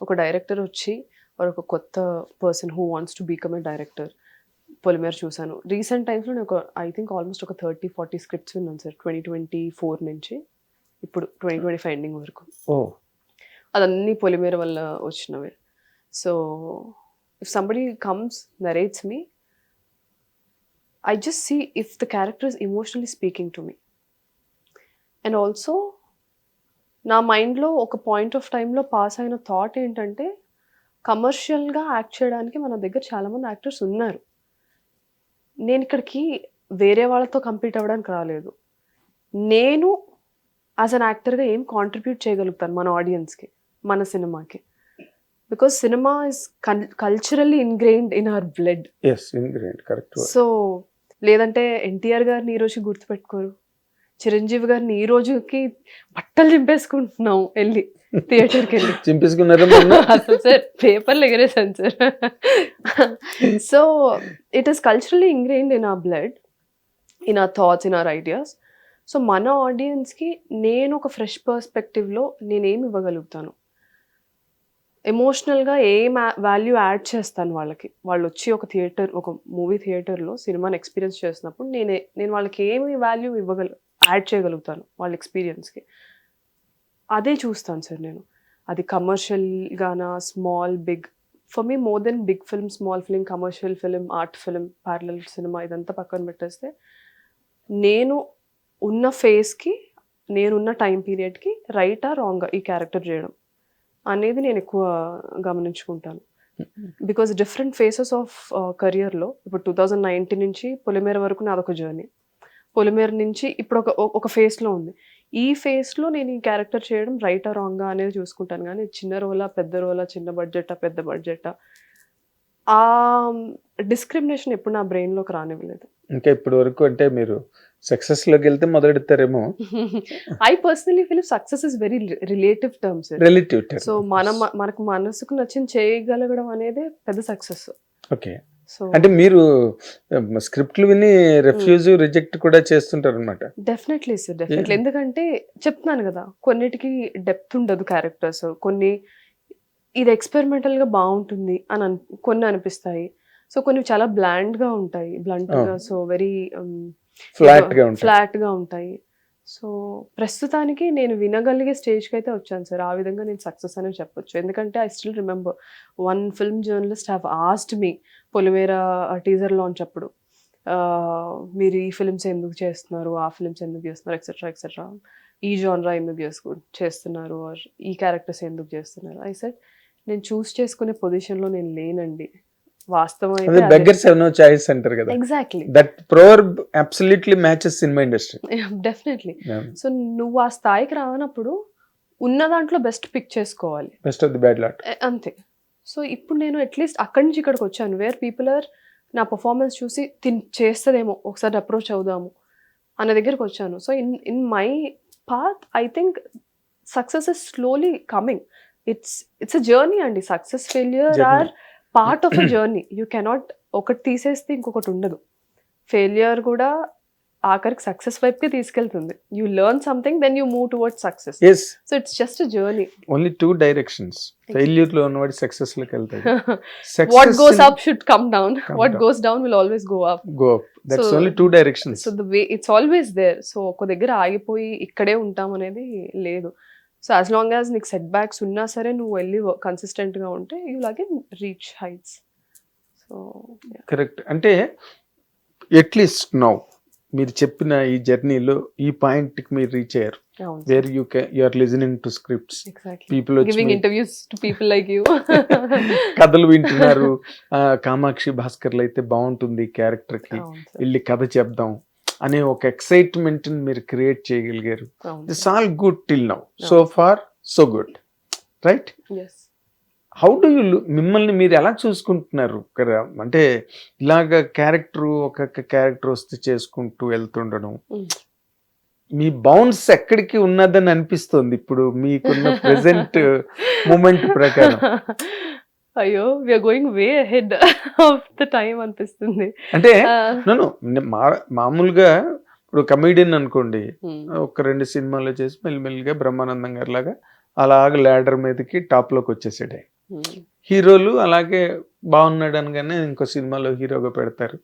[SPEAKER 2] ఒక డైరెక్టర్ వచ్చి ఒక కొత్త person who wants to become a director, Polimera చూశాను రీసెంట్ టైమ్స్లో. నేను I think almost ఒక 30-40 స్క్రిప్ట్స్ విన్నాను సార్ 2024 నుంచి ఇప్పుడు 2025 ఎండింగ్ వరకు. అదన్నీ పొలిమేర వల్ల వచ్చినవే. So if somebody comes narrates me, I just see if the character is emotionally speaking to me. And also, నా మైండ్లో ఒక పాయింట్ ఆఫ్ టైంలో పాస్ అయిన థాట్ ఏంటంటే, కమర్షియల్గా యాక్ట్ చేయడానికి మన దగ్గర చాలామంది యాక్టర్స్ ఉన్నారు. నేను ఇక్కడికి వేరే వాళ్ళతో కంపీట్ అవ్వడానికి రాలేదు. నేను యాజ్ అన్ యాక్టర్గా ఏం కాంట్రిబ్యూట్ చేయగలుగుతాను మన ఆడియన్స్కి, మన సినిమాకి. Because cinema is culturally ingrained in our blood. So లేదంటే ఎన్టీఆర్ గారిని ఈ రోజు గుర్తుపెట్టుకోరు, చిరంజీవి గారిని ఈ రోజుకి బట్టలు చింపేసుకుంటున్నాం వెళ్ళి థియేటర్కి వెళ్ళి
[SPEAKER 1] చింపేసుకున్నారు
[SPEAKER 2] అసలు సార్, పేపర్లు ఎగరేసాను sir. So it is culturally ingrained in our blood, in our thoughts, in our ideas. So మన ఆడియన్స్కి నేను ఒక ఫ్రెష్ పర్స్పెక్టివ్లో నేనేమి ఇవ్వగలుగుతాను, ఎమోషనల్గా ఏం వాల్యూ యాడ్ చేస్తాను వాళ్ళకి. వాళ్ళు వచ్చి ఒక మూవీ థియేటర్లో సినిమాని ఎక్స్పీరియన్స్ చేసినప్పుడు నేను వాళ్ళకి ఏమి వాల్యూ యాడ్ చేయగలుగుతాను వాళ్ళ ఎక్స్పీరియన్స్కి, అదే చూస్తాను సార్ నేను. అది కమర్షియల్గానా, small big, for me more than big film, small film, commercial film, art film, parallel cinema, ఇదంతా పక్కన పెట్టేస్తే నేను ఉన్న ఫేస్కి, నేనున్న టైం పీరియడ్కి రైటా రాంగా ఈ క్యారెక్టర్ చేయడం అనేది నేను ఎక్కువ గమనించుకుంటాను. బికాజ్ డిఫరెంట్ ఫేసెస్ ఆఫ్ కెరియర్లో ఇప్పుడు 2019 నుంచి పొలిమేర వరకు నాదొక జర్నీ. పొలిమేర నుంచి ఇప్పుడు ఒక ఫేస్లో ఉంది. ఈ ఫేస్లో నేను ఈ క్యారెక్టర్ చేయడం రైటా రాంగా అనేది చూసుకుంటాను. కానీ చిన్న రోలా, పెద్ద రోలా, చిన్న బడ్జెటా, పెద్ద బడ్జెటా, ఆ డిస్క్రిమినేషన్ ఎప్పుడు నా బ్రెయిన్లోకి రానివ్వలేదు.
[SPEAKER 1] ఇంకా ఇప్పటి వరకు అంటే మీరు సక్సెస్లోకి వెళ్తే మొదలెడతారేమో.
[SPEAKER 2] I personally feel success is very relative terms. So మనకు మనసుకు నచ్చింది చేయగలగడం అనేది పెద్ద సక్సెస్.
[SPEAKER 1] ఓకే. అంటే మీరు స్క్రిప్ట్లు విని రిఫ్యూజ్, రిజెక్ట్ కూడా చేస్తుంటారు అనమాట.
[SPEAKER 2] Definitely sir, definitely. ఎందుకంటే చెప్తున్నాను కదా, కొన్నిటికి డెప్త్ ఉండదు క్యారెక్టర్స్, కొన్ని ఇది ఎక్స్పెరిమెంటల్గా బాగుంటుంది అని కొన్ని అనిపిస్తాయి. సో కొన్ని చాలా బ్లాండ్గా ఉంటాయి, బ్లంట్గా, సో వెరీ ఫ్లాట్గా ఉంటాయి. సో ప్రస్తుతానికి నేను వినగలిగే స్టేజ్కి అయితే వచ్చాను సార్. ఆ విధంగా నేను సక్సెస్ అని చెప్పొచ్చు. ఎందుకంటే I still remember one film journalist have asked me Polimera teaser launch అప్పుడు, మీరు ఈ ఫిల్మ్స్ ఎందుకు చేస్తున్నారు, ఆ ఫిల్మ్స్ ఎందుకు చేస్తున్నారు, ఎక్సెట్రా ఎక్సెట్రా, ఈ జానరా ఎందుకు చేస్తున్నారు, ఆర్ ఈ క్యారెక్టర్స్ ఎందుకు చేస్తున్నారు. ఐ సెడ్ నేను చూస్ చేసుకునే పొజిషన్లో నేను లేనండి. వాస్తవం
[SPEAKER 1] అంటారు కదా,
[SPEAKER 2] exactly
[SPEAKER 1] that proverb absolutely matches cinema industry.
[SPEAKER 2] Definitely. So నువ్వు ఆ స్థాయికి రానప్పుడు ఉన్న దాంట్లో బెస్ట్ పిక్ చేసుకోవాలి,
[SPEAKER 1] best of the bad lot, అంతే.
[SPEAKER 2] సో ఇప్పుడు నేను అట్లీస్ట్ అక్కడి నుంచి ఇక్కడికి వచ్చాను, వేర్ పీపుల్ ఆర్ నా పర్ఫార్మెన్స్ చూసి చేస్తుందేమో, ఒకసారి అప్రోచ్ అవుదాము అన్న దగ్గరికి వచ్చాను. So in my path I think success is slowly coming. It's a journey అండి. Success, failure are part of a journey. You cannot ఒకటి తీసేస్తే ఇంకొకటి ఉండదు. ఫెయిల్యూర్ కూడా ఆఖరికి సక్సెస్ వైపుకే తీసుకెళ్తుంది. You learn something, then you move towards success. So it's just a journey.
[SPEAKER 1] Only two directions. Failure లో ఉన్నవాడు సక్సెస్ లోకి వెళ్తాడు.
[SPEAKER 2] What goes up should come down, what goes down will always go up.
[SPEAKER 1] That's only two directions.
[SPEAKER 2] So the way it's always there. So ఒక దగ్గర ఆగిపోయి ఇక్కడే ఉంటాం అనేది లేదు. సో యాజ్ లాంగ్ యాజ్ నీకు సెట్ బ్యాక్స్ ఉన్నా సరే నువ్వు వెళ్ళి కన్సిస్టెంట్గా ఉంటే యూ లాగెన్ రీచ్ హైట్స్. So
[SPEAKER 1] correct. అంటే అట్లీస్ట్ నౌ మీరు చెప్పిన ఈ జర్నీలో ఈ పాయింట్కి మీరు రీచ్ అయ్యారు, where you are listening to scripts, people
[SPEAKER 2] giving interviews to people like you,
[SPEAKER 1] కథలు వింటున్నారు. కామాక్షి భాస్కర్లు అయితే బాగుంటుంది క్యారెక్టర్కి, వెళ్ళి కథ చెప్దాం అనే ఒక ఎక్సైట్మెంట్ని మీరు క్రియేట్ చేయగలిగారు.
[SPEAKER 2] అవును.
[SPEAKER 1] This all good till now, so far so good, right?
[SPEAKER 2] Yes.
[SPEAKER 1] How do you మిమ్మల్ని మీరు ఎలా చూసుకుంటున్నారు కదా? అంటే ఇలాగ ఒక్కొక్క క్యారెక్టర్ వస్తే చేసుకుంటూ వెళ్తుండడం,
[SPEAKER 2] Mm.
[SPEAKER 1] మీ బౌన్స్ ఎక్కడికి ఉన్నదని అనిపిస్తుంది ఇప్పుడు మీకున్న ప్రెసెంట్ మూమెంట్ ప్రకారం?
[SPEAKER 2] అయ్యో, we're going way ahead of the time అనిపిస్తుంది.
[SPEAKER 1] అంటే మామూలుగా ఇప్పుడు కమీడియన్ అనుకోండి, ఒక 2 సినిమాలు చేసి మెల్లిమెల్లిగా బ్రహ్మానందం గారి లాగా అలాగ ల్యాడర్ మీదకి టాప్లోకి వచ్చేసాడు. హీరోలు అలాగే బాగున్నాడు అనగానే ఇంకో సినిమాలో హీరోగా పెడతారు.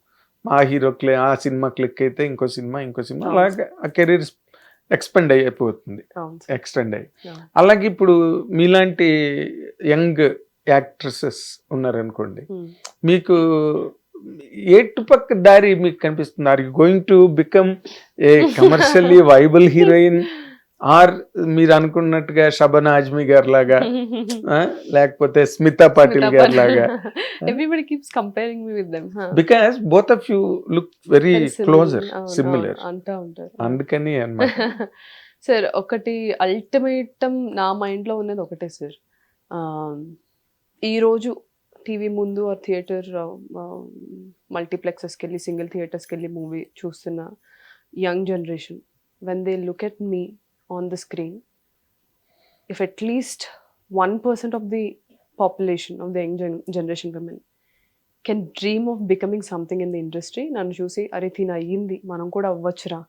[SPEAKER 1] ఆ హీరో ఆ సినిమా క్లిక్ అయితే ఇంకో సినిమా అలాగే ఆ కెరీర్ ఎక్స్టెండ్ అయిపోతుంది. అలాగే ఇప్పుడు మీలాంటి యంగ్ యాక్ట్రెసెస్ ఉన్నారనుకోండి, మీకు ఎటుపక్క దారి మీకు కనిపిస్తుంది? Are you going to become a commercially viable heroine, or మీరు అనుకున్నట్టుగా షబనా ఆజ్మీ గారి లాగా, లేకపోతే స్మితా పాటిల్ గారి లాగా?
[SPEAKER 2] Everybody keeps comparing me with them,
[SPEAKER 1] because both of you look very closer, similar,
[SPEAKER 2] అంటా ఉంటారు.
[SPEAKER 1] అందుకని అన్నమాట.
[SPEAKER 2] సార్, ఒకటి అల్టిమేటం నా మైండ్లో ఉన్నది ఒకటే సార్. ఈరోజు టీవీ ముందు ఆ థియేటర్ మల్టీప్లెక్సెస్కి వెళ్ళి సింగిల్ థియేటర్స్కి వెళ్ళి మూవీ చూస్తున్న young generation, when they look at me on the screen, if at least 1% of the population of the young generation women can dream of becoming something in the industry, నన్ను చూసి అరే తిన అయ్యింది, మనం కూడా అవ్వచ్చురా,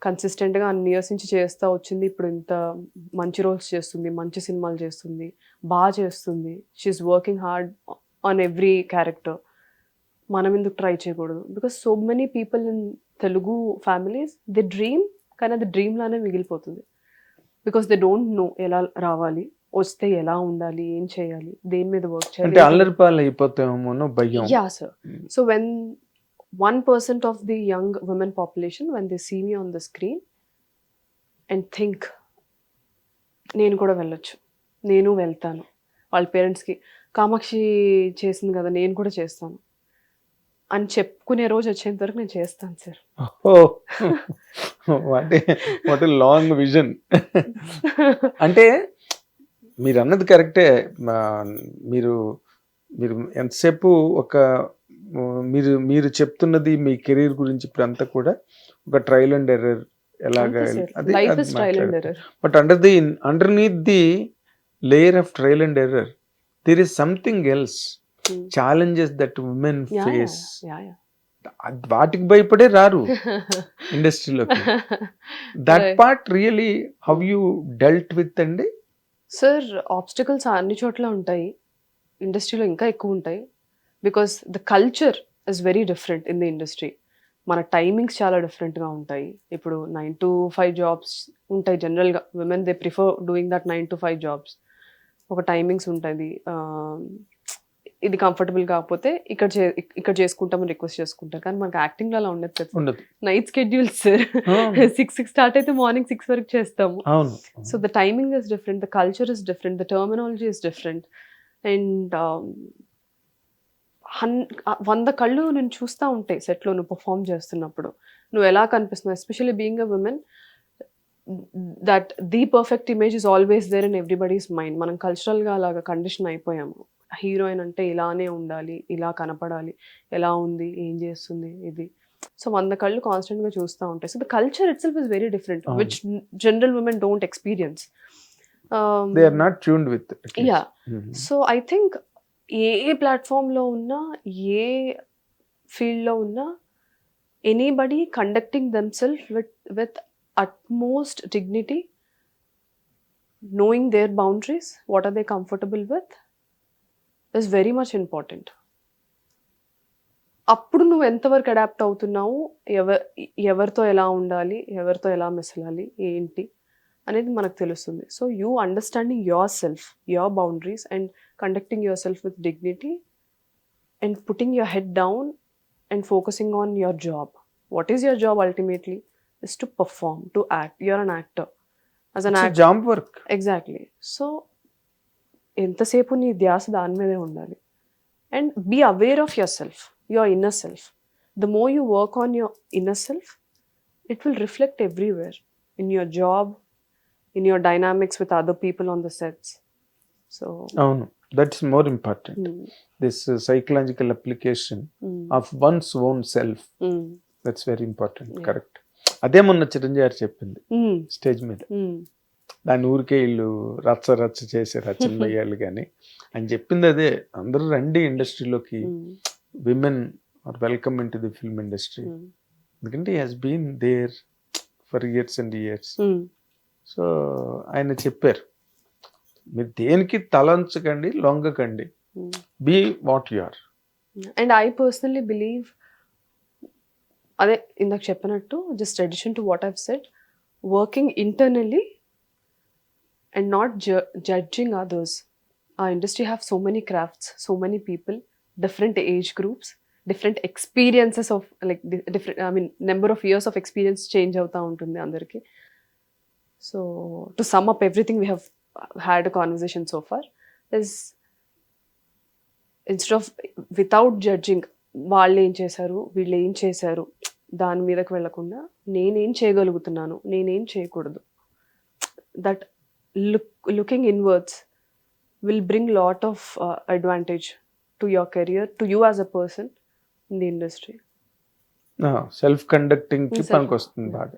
[SPEAKER 2] కన్సిస్టెంట్గా అన్ని ఇయర్స్ నుంచి చేస్తూ వచ్చింది, ఇప్పుడు ఇంత మంచి రోల్స్ చేస్తుంది, మంచి సినిమాలు చేస్తుంది, బాగా చేస్తుంది, she's working hard on every character, మనం ఎందుకు ట్రై చేయకూడదు? Because so many people in Telugu families they dream, కానీ అది డ్రీమ్ లానే మిగిలిపోతుంది. బికాస్ దే డోంట్ నో ఎలా రావాలి, వస్తే ఎలా ఉండాలి, ఏం చేయాలి, దేని మీద వర్క్
[SPEAKER 1] అంటే
[SPEAKER 2] చేయాలి.
[SPEAKER 1] అల్లరిపాలు అయిపోతామో భయం.
[SPEAKER 2] Yeah sir. So when 1% of the young women population, when they see me on the screen and think, నేను కూడా వెళ్ళొచ్చు, నేను వెళ్తాను, వాళ్ళ పేరెంట్స్కి కామాక్షి చేసింది కదా నేను కూడా చేస్తాను అని చెప్పుకునే రోజు వచ్చేంత వరకు నేను చేస్తాను సార్.
[SPEAKER 1] What long vision. అంటే మీరు అన్నది కరెక్టే. మీరు మీరు ఎంతసేపు ఒక మీరు చెప్తున్నది మీ కెరీర్ గురించి ఇప్పుడు అంతా కూడా ఒక ట్రయల్ అండ్ ఎర్రర్ ఎలాగా, but underneath the layer of trial and error there is something else, challenges that women face. వాటికి భయపడే రారు ఇండస్ట్రీలోకి. That part really how you dealt with అండి?
[SPEAKER 2] సార్, ఆబ్స్టికల్స్ అన్ని చోట్ల ఉంటాయి, ఇండస్ట్రీలో ఇంకా ఎక్కువ ఉంటాయి. Because the culture is very different in the industry. మన టైమింగ్స్ చాలా డిఫరెంట్గా ఉంటాయి. ఇప్పుడు 9 to 5 జాబ్స్ ఉంటాయి జనరల్గా. Women they prefer doing that 9 to 5 jobs. ఒక టైమింగ్స్ ఉంటుంది. ఇది కంఫర్టబుల్ కాకపోతే ఇక్కడ చేసుకుంటామని రిక్వెస్ట్ చేసుకుంటారు. కానీ మనకు యాక్టింగ్లో అలా ఉండదు కదా. నైట్ స్కెడ్యూల్స్ సార్, 6 స్టార్ట్ అయితే మార్నింగ్ 6 వరకు చేస్తాము. So the timing is different, the culture is different, the terminology is different. And 100 కళ్ళు నేను చూస్తూ ఉంటాయి సెట్లో నువ్వు పర్ఫామ్ చేస్తున్నప్పుడు, నువ్వు ఎలా కనిపిస్తున్నావు. Especially being a woman, that the perfect image is always there in everybody's mind. మనం కల్చరల్గా అలాగా కండిషన్ అయిపోయాము. హీరోయిన్ అంటే ఇలానే ఉండాలి, ఇలా కనపడాలి, ఎలా ఉంది, ఏం చేస్తుంది, ఇది. సో 100 కళ్ళు కాన్స్టెంట్గా చూస్తూ ఉంటాయి. So the culture it self is very different, which general women don't experience.
[SPEAKER 1] They are not tuned with it.
[SPEAKER 2] Yeah. So I think ఏ ప్లాట్ఫామ్లో ఉన్నా, ఏ ఫీల్డ్లో ఉన్నా, anybody conducting themself with utmost dignity, knowing their boundaries, what are they comfortable with, is very much important. అప్పుడు నువ్వు ఎంతవరకు adapt అవుతున్నావు, ఎవరితో ఎలా ఉండాలి, ఎవరితో ఎలా మెసలాలి, ఏంటి అనేది మనకు తెలుస్తుంది. So you understanding your self, your boundaries, and conducting your self with dignity, and putting your head down and focusing on your job. What is your job ultimately? Is to perform, to act. Your an actor. As an actor,
[SPEAKER 1] job work.
[SPEAKER 2] Exactly. So ఎంతసేపు నీ ధ్యాస దాని మీదే ఉండాలి. And be aware of your self, your inner self. The more you work on your inner self, it will reflect everywhere, in your job, in your dynamics with other people on the sets. So
[SPEAKER 1] అవును, that's more important.
[SPEAKER 2] mm,
[SPEAKER 1] this psychological application
[SPEAKER 2] mm,
[SPEAKER 1] of once own self,
[SPEAKER 2] mm,
[SPEAKER 1] that's very important.
[SPEAKER 2] Yeah.
[SPEAKER 1] Correct. అదే మొన్న చిరంజీవి గారు చెప్పింది
[SPEAKER 2] mm,
[SPEAKER 1] stage మీద.
[SPEAKER 2] mm,
[SPEAKER 1] దాని ఊరికే వీళ్ళు రచ్చ రచ్చ చేసే రచన వేయాలి కానీ అని చెప్పింది అదే. అందరూ రండి ఇండస్ట్రీలోకి,
[SPEAKER 2] mm,
[SPEAKER 1] women are welcome into the film industry.
[SPEAKER 2] mm,
[SPEAKER 1] ఎందుకంటే he has been there for years and years.
[SPEAKER 2] mm.
[SPEAKER 1] So ఆయన చెప్పారు, మీరు దేనికి తలంచకండి, లొంగకండి,
[SPEAKER 2] Mm.
[SPEAKER 1] Be what you are.
[SPEAKER 2] And I personally believe, అదే ఇందాక చెప్పినట్టు, just addition to what I've said, working internally and not judging others. Our industry have so many crafts, so many people, different age groups, different experiences of like different, I mean, number of years of experience change అవుతా ఉంటుంది అందరికి. So to sum up everything we have had a conversation so far is, instead of without judging వాళ్ళు ఏం చేశారు వీళ్ళు ఏం చేశారు దాని మీదకి వెళ్ళకుండా నేనేం చేయగలుగుతున్నాను, నేనేం చేయకూడదు, that looking inwards will bring lot of advantage to your career, to you as a person in the industry.
[SPEAKER 1] Self conducting కి
[SPEAKER 2] Self-
[SPEAKER 1] పనికి వస్తుంది బాగా.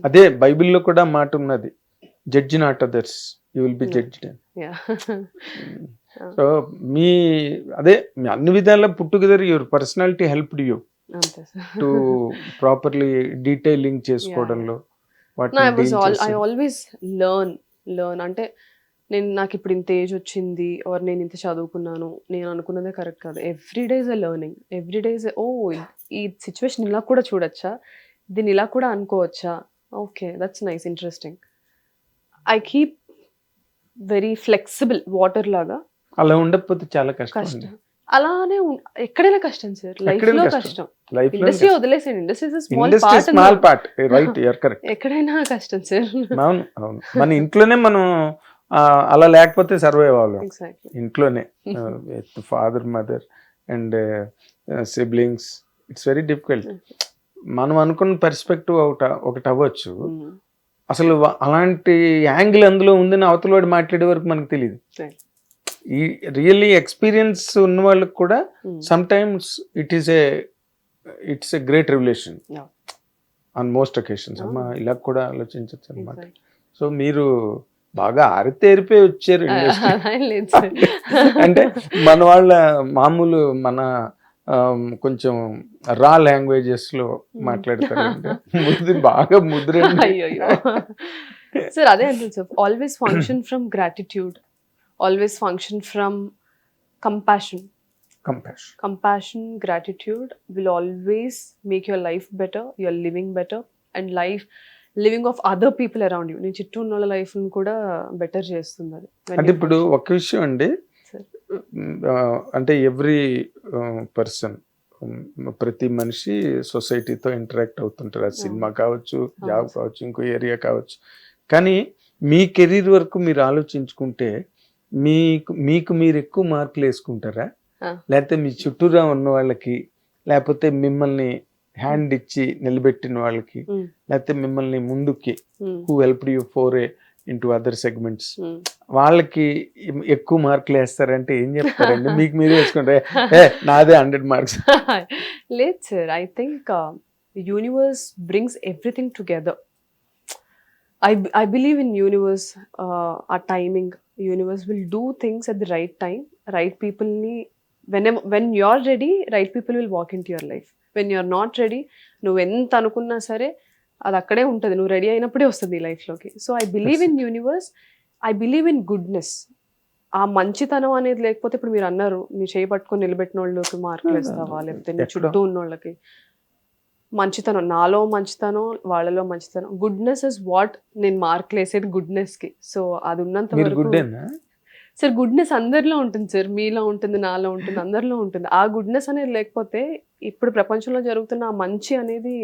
[SPEAKER 1] అదే బైబిల్లో కూడా మాట ఉన్నది, judge not others, you will be judged.
[SPEAKER 2] Yeah.
[SPEAKER 1] So మీ అదే మీ అన్ని విధాల put together your personality helped you
[SPEAKER 2] అంతే
[SPEAKER 1] టు ప్రాపర్లీ డీటెయిలింగ్ చేసుకోవడంలో.
[SPEAKER 2] ఐ ఆల్వేస్ లర్న్ అంటే నాకు ఇప్పుడు ఇంత ఏజ్ వచ్చింది ఆర్ నేను ఇంత చదువుకున్నాను, నేను అనుకున్నదే కరెక్ట్ కాదు. Every day is a learning, every day is ఓ ఈ సిచ్యువేషన్ ఇలా కూడా చూడొచ్చా, దీన్ని ఇలా కూడా అనుకోవచ్చా, okay that's nice, interesting. I keep very flexible, water లాగా.
[SPEAKER 1] అలా ఉండకపోతే చాలా కష్టం.
[SPEAKER 2] కష్టం అలానే ఎక్కడైనా కష్టం సార్, లైఫ్
[SPEAKER 1] ఎక్కడైనా
[SPEAKER 2] లో
[SPEAKER 1] కష్టం.
[SPEAKER 2] కష్టం.
[SPEAKER 1] లైఫ్
[SPEAKER 2] ఇండస్ట్రీ వదిలేసేయండి, industry small
[SPEAKER 1] industry small part, right, you're correct.
[SPEAKER 2] ఎక్కడైనా కష్టం సార్.
[SPEAKER 1] అవును అవును, మన ఇంట్లోనే మనం అలా లేకపోతే సర్వైవ్ అవ్వలేం.
[SPEAKER 2] ఎగ్జాక్ట్లీ.
[SPEAKER 1] ఇంట్లోనే father mother and siblings, it's very difficult. మనం అనుకున్న పర్స్పెక్టివ్ ఒకటి అవ్వచ్చు, అసలు అలాంటి యాంగిల్ అందులో ఉందని అవతల వాడు మాట్లాడే వరకు మనకు తెలియదు.
[SPEAKER 2] Right.
[SPEAKER 1] ఈ రియల్లీ ఎక్స్పీరియన్స్ ఉన్న వాళ్ళకి కూడా some times it's a great revolution
[SPEAKER 2] Yeah.
[SPEAKER 1] On most occasions. అమ్మా ఇలా కూడా ఆలోచించచ్చు అనమాట.
[SPEAKER 2] Exactly.
[SPEAKER 1] సో మీరు బాగా ఆరితేరిపోయి వచ్చారు industry.
[SPEAKER 2] లేదు సార్.
[SPEAKER 1] అంటే మన వాళ్ళ మామూలు మన కొంచెం రా లాంగ్వేజెస్ లో మాట్లాడతారు, బాగా ముద్ర.
[SPEAKER 2] అయ్యో సార్, అదే అంటుంది sir, always function from gratitude, always function from compassion. Compassion, gratitude will always make your life better, your living better, and living of other people around you. నీ చుట్టూ ఉన్న లైఫ్ ని కూడా బెటర్ చేస్తుంది అది.
[SPEAKER 1] అంటే ఇప్పుడు ఒక విషయం అండి, అంటే ఎవ్రీ పర్సన్, ప్రతి మనిషి సొసైటీతో ఇంటరాక్ట్ అవుతుంటారు. అది సినిమా కావచ్చు, జాబ్ కావచ్చు, ఇంకో ఏరియా కావచ్చు. కానీ మీ కెరీర్ వరకు మీరు ఆలోచించుకుంటే మీకు మీరు ఎక్కువ మార్కులు వేసుకుంటారా, లేకపోతే మీ చుట్టూరా ఉన్న వాళ్ళకి, లేకపోతే మిమ్మల్ని హ్యాండ్ ఇచ్చి నిలబెట్టిన వాళ్ళకి, లేకపోతే మిమ్మల్ని ముందుకి who helped you four into other segments, వాళ్ళకి ఎక్కువ మార్కులు వేస్తారంటే ఏం చెప్తారండి? మీకు మీరే వేసుకుంటారే నాదే 100 మార్క్స్?
[SPEAKER 2] లేదు sir, I think universe brings everything together. I believe in universe, our timing. Universe will do things at the right time. Right people ni when you're ready, right people will walk into your life. When you're not ready, నువ్వు ఎంత అనుకున్నా సరే అది అక్కడే ఉంటుంది, నువ్వు ready అయినప్పుడే వస్తుంది లైఫ్లోకి. So I believe in universe, I believe in goodness. ఆ మంచితనం అనేది లేకపోతే, ఇప్పుడు మీరు అన్నారు నీ చేయి పట్టుకొని నిలబెట్టిన వాళ్ళకి మార్కులు ఇస్తావా, లేకపోతే నీ చుట్టూ ఉన్న వాళ్ళకి మంచితనం, నాలో మంచితనం, వాళ్ళలో మంచితనం, గుడ్నెస్ ఇస్ వాట్ నేను మార్కులు వేసేది గుడ్నెస్కి. సో అది ఉన్నంత వరకు సార్, గుడ్నెస్ అందరిలో ఉంటుంది సార్, మీలో ఉంటుంది, నాలో ఉంటుంది, అందరిలో ఉంటుంది. ఆ గుడ్నెస్ అనేది లేకపోతే ఇప్పుడు ప్రపంచంలో జరుగుతున్న ఆ మంచి అనేది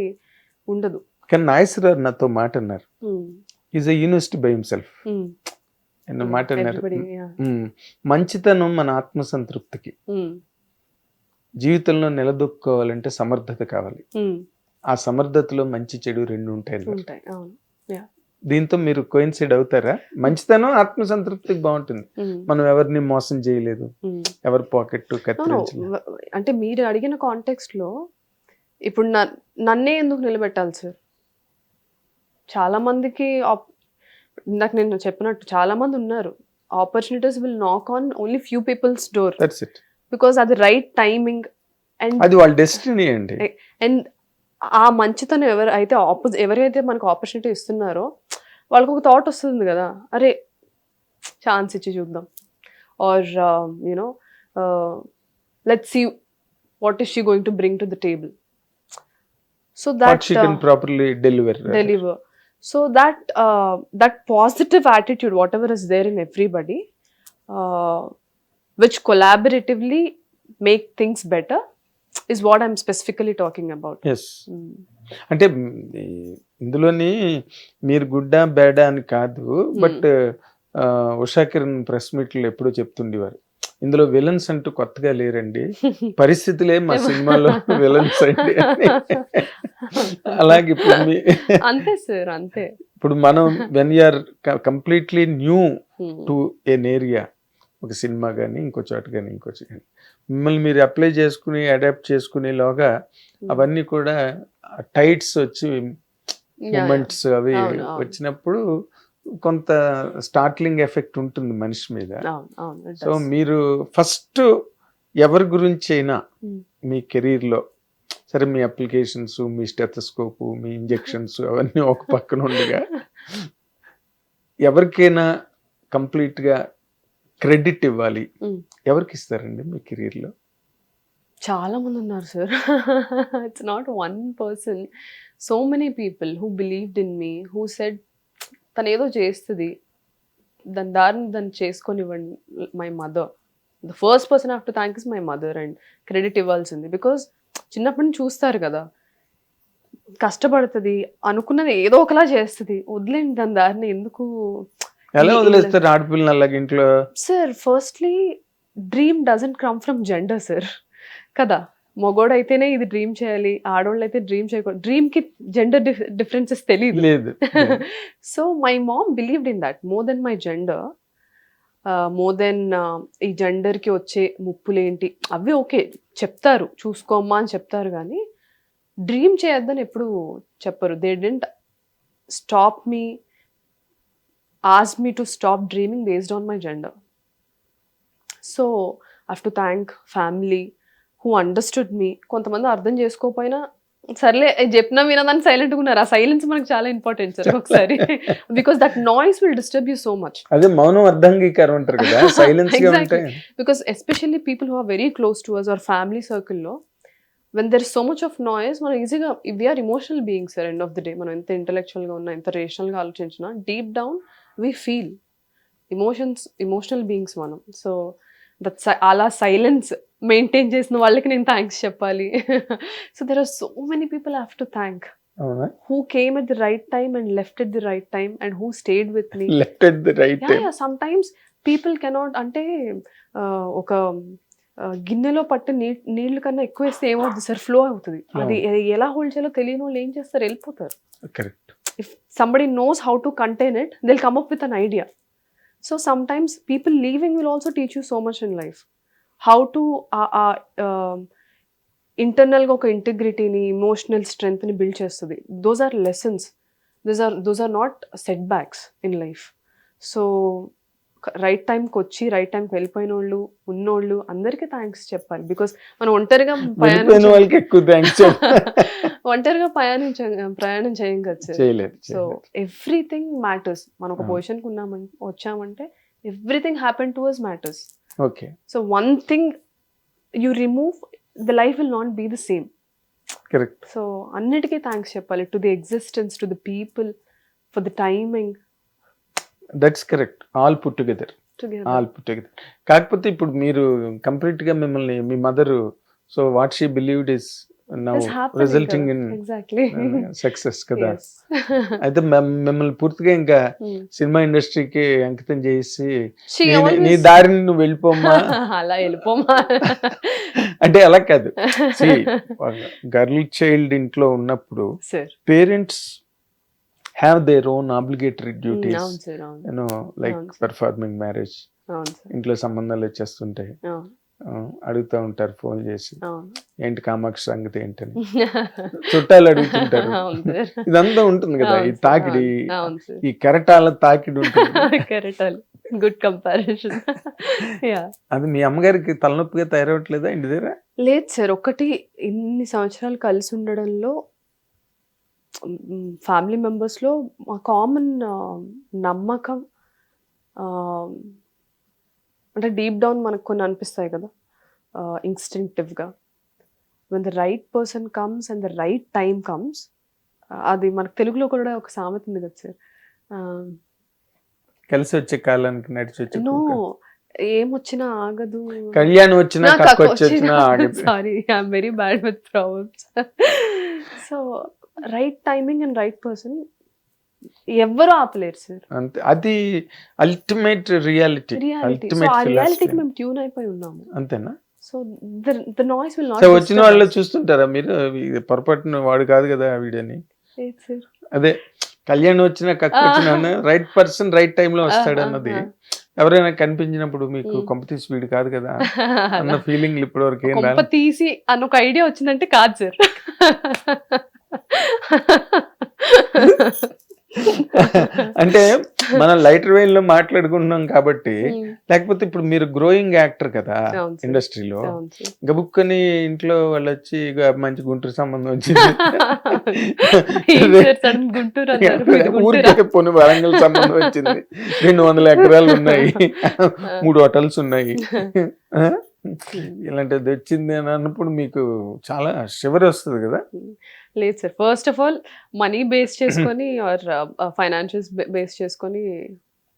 [SPEAKER 2] ఉండదు.
[SPEAKER 1] కానీ నాయసరావు నాతో మాట అన్నారు, is a university by himself అన్న మాట అన్నారు. మంచితనం మన ఆత్మసంతృప్తికి, జీవితంలో నిలదొక్కుకోవాలంటే సమర్థత కావాలి. ఆ సమర్థతలో మంచి చెడు రెండు ఉంటాయి.
[SPEAKER 2] ఉంటాయి. అవును. యా.
[SPEAKER 1] దీంతో మీరు కోయిన్సైడ్ అవుతారా? మంచితనం ఆత్మసంతృప్తికి బాగుంటుంది. మనం ఎవరిని మోసం చేయలేదు, ఎవరి పాకెట్ కత్తిరించలేదు.
[SPEAKER 2] అంటే మీరు అడిగిన కాంటెక్స్ట్ లో ఇప్పుడు నన్నే ఎందుకు నిలబెట్టాలి సార్? చాలా మందికి ఇందాక నేను చెప్పినట్టు చాలా మంది ఉన్నారు. Opportunities will knock on only few people's door.
[SPEAKER 1] That's it.
[SPEAKER 2] Because అది రైట్ టైమింగ్
[SPEAKER 1] అది వాళ్ళ డెస్టినీ అండి.
[SPEAKER 2] అండ్ ఆ మంచితనం ఎవరైతే మనకు ఆపర్చునిటీ ఇస్తున్నారో వాళ్ళకి ఒక థాట్ వస్తుంది కదా, అరే ఛాన్స్ ఇచ్చి చూద్దాం, or you know let's see what is she going to bring to the table. So that
[SPEAKER 1] she can properly deliver.
[SPEAKER 2] So that positive attitude, whatever is there in everybody, which collaboratively make things better, is what I'm specifically talking about.
[SPEAKER 1] Yes. అంటే ఇందులోని మీరు గుడ్డా బేడా అని కాదు, but Usha Kiran press మీట్లు ఎప్పుడూ చెప్తుండేవారు, ఇందులో villains అంటూ కొత్తగా లేరండి, పరిస్థితులే మా సినిమాలో విలన్స్ అండి. అలాగే ఇప్పుడు
[SPEAKER 2] అంతే సార్, అంతే.
[SPEAKER 1] ఇప్పుడు మనం when you're completely new to an area, ఒక సినిమా కానీ ఇంకో చోట కానీ ఇంకో చోట కానీ, మిమ్మల్ని మీరు అప్లై చేసుకుని అడాప్ట్ చేసుకునేలోగా అవన్నీ కూడా టైట్స్ వచ్చి మూమెంట్స్ అవి వచ్చినప్పుడు కొంత స్టార్ట్లింగ్ ఎఫెక్ట్ ఉంటుంది మనిషి మీద. సో మీరు ఫస్ట్ ఎవరి గురించి అయినా మీ కెరీర్లో, సరే మీ అప్లికేషన్స్, మీ స్టెథోస్కోప్, మీ ఇంజెక్షన్స్ అవన్నీ ఒక పక్కన ఉండగా, ఎవరికైనా కంప్లీట్గా క్రెడిట్ ఇవ్వాలి, ఎవరికి ఇస్తారండి మీ కెరీర్లో?
[SPEAKER 2] చాలా మంది ఉన్నారు sir. It's not one person. So many people who believed in me, who said తను ఏదో చేస్తుంది, దాన్ని చేసుకొనివ్వండి. My mother, the first person I have to thank is my mother. And credit ఇవ్వాల్సింది, బికాస్ చిన్నప్పటి నుంచి చూస్తారు కదా, కష్టపడుతుంది, అనుకున్నది ఏదో ఒకలా చేస్తుంది, వదిలేండి దాని దారిని ఎందుకు.
[SPEAKER 1] ఎలా వదిలేస్తారు ఆడపిల్లని అలాగే ఇంట్లో?
[SPEAKER 2] Sir, firstly dream doesn't come from gender sir, కదా. మగోడు అయితేనే ఇది డ్రీమ్ చేయాలి, ఆడవాళ్ళు అయితే డ్రీమ్ చేయకూడదు. డ్రీమ్ కి జెండర్ డిఫరెన్సెస్ తెలియదు. So my mom believed in that more than my gender, more than ఈ జెండర్ కి వచ్చే ముప్పులేంటి అవి ఓకే చెప్తారు, చూసుకోమ్మా అని చెప్తారు, కానీ డ్రీమ్ చేయొద్దని ఎప్పుడు చెప్పరు. They didn't stop me, asked me to stop dreaming based on my gender. So I have to thank family who understood me. కొంతమంది అర్థం చేసుకోకపోయినా సర్లే చెప్పినా వినదాన్ని సైలెంట్గా ఉన్నారు. ఆ సైలెన్స్ మనకు చాలా ఇంపార్టెంట్ సార్ ఒకసారి, because that noise will disturb you so much.
[SPEAKER 1] అదే మౌనం అర్ధంగీకారం అంటారు కదా, సైలెన్స్ గా ఉంటాయి.
[SPEAKER 2] Because especially people who are very close to us, our family సర్కిల్లో, when there is so much of noise, మనం ఈజీగా, we are emotional beings sir, end of the day. మనం ఎంత ఇంటెలెక్చువల్గా ఉన్నా, ఎంత రేషనల్గా ఆలోచించినా, deep down we feel emotional beings మనం. సో దట్ అలా సైలెన్స్ మెయింటైన్ చేసిన వాళ్ళకి నేను థ్యాంక్స్ చెప్పాలి. So there are so many people I have to thank, who came at the right time and left at the right time, and who stayed with me.
[SPEAKER 1] Left at the right time.
[SPEAKER 2] Yeah, sometimes people cannot, అంటే ఒక గిన్నెలో పట్టు నీళ్లు కన్నా ఎక్కువ వేస్తే ఏమవుతుంది sir, flow అవుతుంది. అది ఎలా హోల్డ్ చేయాలో తెలియని వాళ్ళు ఏం చేస్తారు, వెళ్ళిపోతారు.
[SPEAKER 1] Correct.
[SPEAKER 2] If somebody knows how to contain it, they'll come up with an idea. So sometimes people leaving will also teach you so much in life. How to internal ga oka integrity ni, emotional strength ni build chestadi. Those are lessons. Those are not setbacks in life. So right టైంకి వచ్చి right టైంకి వెళ్ళిపోయిన వాళ్ళు, ఉన్నోళ్ళు అందరికీ thanks చెప్పాలి. Because మనం ఒంటరిగా ప్రయాణం చేయం కదా. So everything matters. మనం ఒక పొజిషన్కి వచ్చామంటే everything happen to us matters.
[SPEAKER 1] Okay.
[SPEAKER 2] So one thing you remove, the life will not be the same.
[SPEAKER 1] Correct.
[SPEAKER 2] So అన్నిటికీ థ్యాంక్స్ చెప్పాలి, to the existence, to the people, for the timing.
[SPEAKER 1] That's correct. All put together. కాకపోతే ఇప్పుడు మీరు complete గా మిమ్మల్ని, మీ mother, so what she believed is now
[SPEAKER 2] It's happening
[SPEAKER 1] resulting
[SPEAKER 2] కదా.
[SPEAKER 1] In
[SPEAKER 2] Exactly.
[SPEAKER 1] Success కదా.
[SPEAKER 2] Yes.
[SPEAKER 1] అయితే మిమ్మల్ని పూర్తిగా ఇంకా
[SPEAKER 2] Hmm.
[SPEAKER 1] సినిమా ఇండస్ట్రీకి అంకితం చేసి
[SPEAKER 2] She
[SPEAKER 1] నీ
[SPEAKER 2] always-
[SPEAKER 1] దారిని నువ్వు వెళ్ళిపోమ్మా
[SPEAKER 2] అలా వెళ్ళిపోమా.
[SPEAKER 1] అంటే అలా కాదు. గర్ల్ చైల్డ్ ఇంట్లో ఉన్నప్పుడు
[SPEAKER 2] Sir.
[SPEAKER 1] Parents have their own obligatory duties,
[SPEAKER 2] అవును సార్, అవును.
[SPEAKER 1] యూనో లైక్
[SPEAKER 2] అవును.
[SPEAKER 1] Performing marriage.
[SPEAKER 2] అవును సార్,
[SPEAKER 1] ఇంట్లో సంబంధాలు వచ్చేస్తుంటాయి,
[SPEAKER 2] అవును.
[SPEAKER 1] అడుగుతూ ఉంటారు ఫోన్ చేసి,
[SPEAKER 2] అవును.
[SPEAKER 1] ఏంటి కామాక్షి సంగతి ఏంటని. చుట్టాలు అడుగుతుంటారు.
[SPEAKER 2] అవును సార్.
[SPEAKER 1] ఇదంతా ఉంటుంది కదా, ఈ
[SPEAKER 2] అవును సార్,
[SPEAKER 1] తాకిడి,
[SPEAKER 2] అవును సార్.
[SPEAKER 1] ఈ కెరటాల తాకిడి ఉంటుంది.
[SPEAKER 2] కెరటాలు. Good comparison. యా.
[SPEAKER 1] అది మీ అమ్మగారికి తలనొప్పిగా తయారవట్లేదా ఇంటి దగ్గర?
[SPEAKER 2] లేదు సార్, ఒకటి ఇన్ని సంవత్సరాలు కలిసి ఉండడంలో ఫ్యామిలీ మెంబర్స్లో కామన్ నమ్మకం, అంటే డీప్ డౌన్ మనకు కొన్ని అనిపిస్తాయి కదా ఇన్స్టింక్టివ్గా, when the right person comes and the right time comes. అది మనకు తెలుగులో కూడా ఒక సామెత ఉంది కదా సార్,
[SPEAKER 1] కలిసి వచ్చే కాలానికి నడిచి వచ్చే
[SPEAKER 2] నో
[SPEAKER 1] కుక్క.
[SPEAKER 2] ఏమొచ్చినా ఆగదు.
[SPEAKER 1] కళ్యాణం వచ్చినా కక్క వచ్చినా ఆగదు.
[SPEAKER 2] Sorry, I'm very bad with problems. So right timing and right person ఎవ్వరూ ఆపలేరు సార్.
[SPEAKER 1] అంతే, అది అల్టిమేట్ రియాలిటీ.
[SPEAKER 2] రియాలిటీ. సో ఆ రియాలిటీకి మేము ట్యూన్ అయిపోయి ఉన్నాము.
[SPEAKER 1] అంతేనా?
[SPEAKER 2] So the noise will
[SPEAKER 1] so
[SPEAKER 2] not
[SPEAKER 1] వచ్చిన వాళ్ళు చూస్తుంటారా మీరు, ఇది పొరపాటున వాడు కాదు కదా వీడని?
[SPEAKER 2] సార్.
[SPEAKER 1] అదే కళ్యాణం వచ్చినా కక్క వచ్చినా రైట్ పర్సన్ రైట్ టైంలో వస్తాడు అన్నది ఎవరైనా కనిపించినప్పుడు మీకు కొంపతీసి వీడు కాదు కదా అన్న ఫీలింగ్ ఇప్పటి వరకు ఏం
[SPEAKER 2] కొంప
[SPEAKER 1] రాలేదు?
[SPEAKER 2] తీసి అన్న ఒక ఐడియా వచ్చిందంటే కాదు సార్.
[SPEAKER 1] అంటే మనం లైటర్ వెయిన్ లో మాట్లాడుకుంటున్నాం కాబట్టి, లేకపోతే ఇప్పుడు మీరు గ్రోయింగ్ యాక్టర్ కదా
[SPEAKER 2] అవును సార్.
[SPEAKER 1] ఇండస్ట్రీలో,
[SPEAKER 2] అవును సార్.
[SPEAKER 1] గబుక్కని ఇంట్లో వాళ్ళు వచ్చి ఇక మంచి గుంటూరు సంబంధం వచ్చింది,
[SPEAKER 2] ఏం సార్ సడన్ గుంటూరు అన్నారు, మీది గుంటూరా?
[SPEAKER 1] ఊరికే పొను వరంగల్ సంబంధం వచ్చింది, 200 ఎకరాలు ఉన్నాయి, 3 హోటల్స్ ఉన్నాయి, ఇలాంటిది వచ్చింది అని అన్నప్పుడు మీకు చాలా షివర్ వస్తుంది కదా.
[SPEAKER 2] లేదు sir, first of all money base చేసుకొని ఆర్ ఫైనాన్షియల్స్ బేస్ చేసుకొని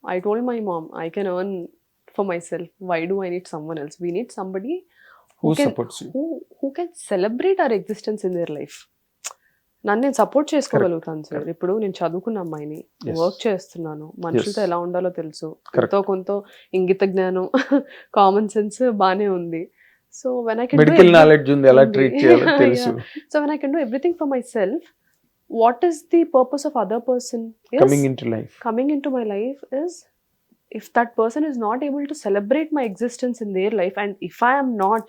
[SPEAKER 2] I told my mom I can earn for my self, why do I need someone else, we need somebody
[SPEAKER 1] who
[SPEAKER 2] can-
[SPEAKER 1] supports you.
[SPEAKER 2] who can celebrate our existence in their life. నన్ను నేను support చేసుకోగలుగుతాను sir. ఇప్పుడు నేను చదువుకున్న అమ్మాయిని,
[SPEAKER 1] Yes.
[SPEAKER 2] Work చేస్తున్నాను, మనుషులతో
[SPEAKER 1] Yes.
[SPEAKER 2] ఎలా ఉండాలో తెలుసు,
[SPEAKER 1] Correct.
[SPEAKER 2] కొంత ఇంగిత జ్ఞానం, కామన్ సెన్స్ బానే ఉంది. So when I can
[SPEAKER 1] medical knowledge ఉంది, ఎలా ట్రీట్ చేయాలో తెలుసు.
[SPEAKER 2] So when I can do everything for my self, what is the purpose of other person
[SPEAKER 1] coming in to life.
[SPEAKER 2] coming into my life is, if that person is not able to celebrate my existence in their life, and if I am not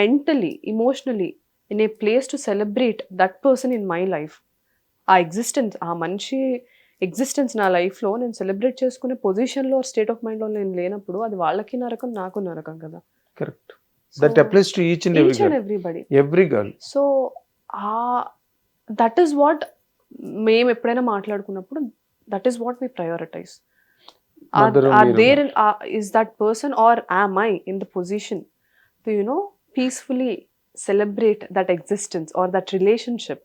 [SPEAKER 2] mentally, emotionally in a place to celebrate that person in my life, ఆ existence, ఆ మనిషి existence నా లైఫ్లో నేను celebrate చేసుకునే పొజిషన్లో state of మైండ్లో నేను లేనప్పుడు అది వాళ్ళకి నరకం, నాకు నరకం కదా.
[SPEAKER 1] Correct. That applies to each and
[SPEAKER 2] everybody.
[SPEAKER 1] Every girl.
[SPEAKER 2] So that is what మేము ఎప్పుడైనా మాట్లాడుకున్నప్పుడు, that is what we prioritise.
[SPEAKER 1] Mother
[SPEAKER 2] Are
[SPEAKER 1] మీరు
[SPEAKER 2] there is that person, or am I in the position to peacefully celebrate that existence or that relationship?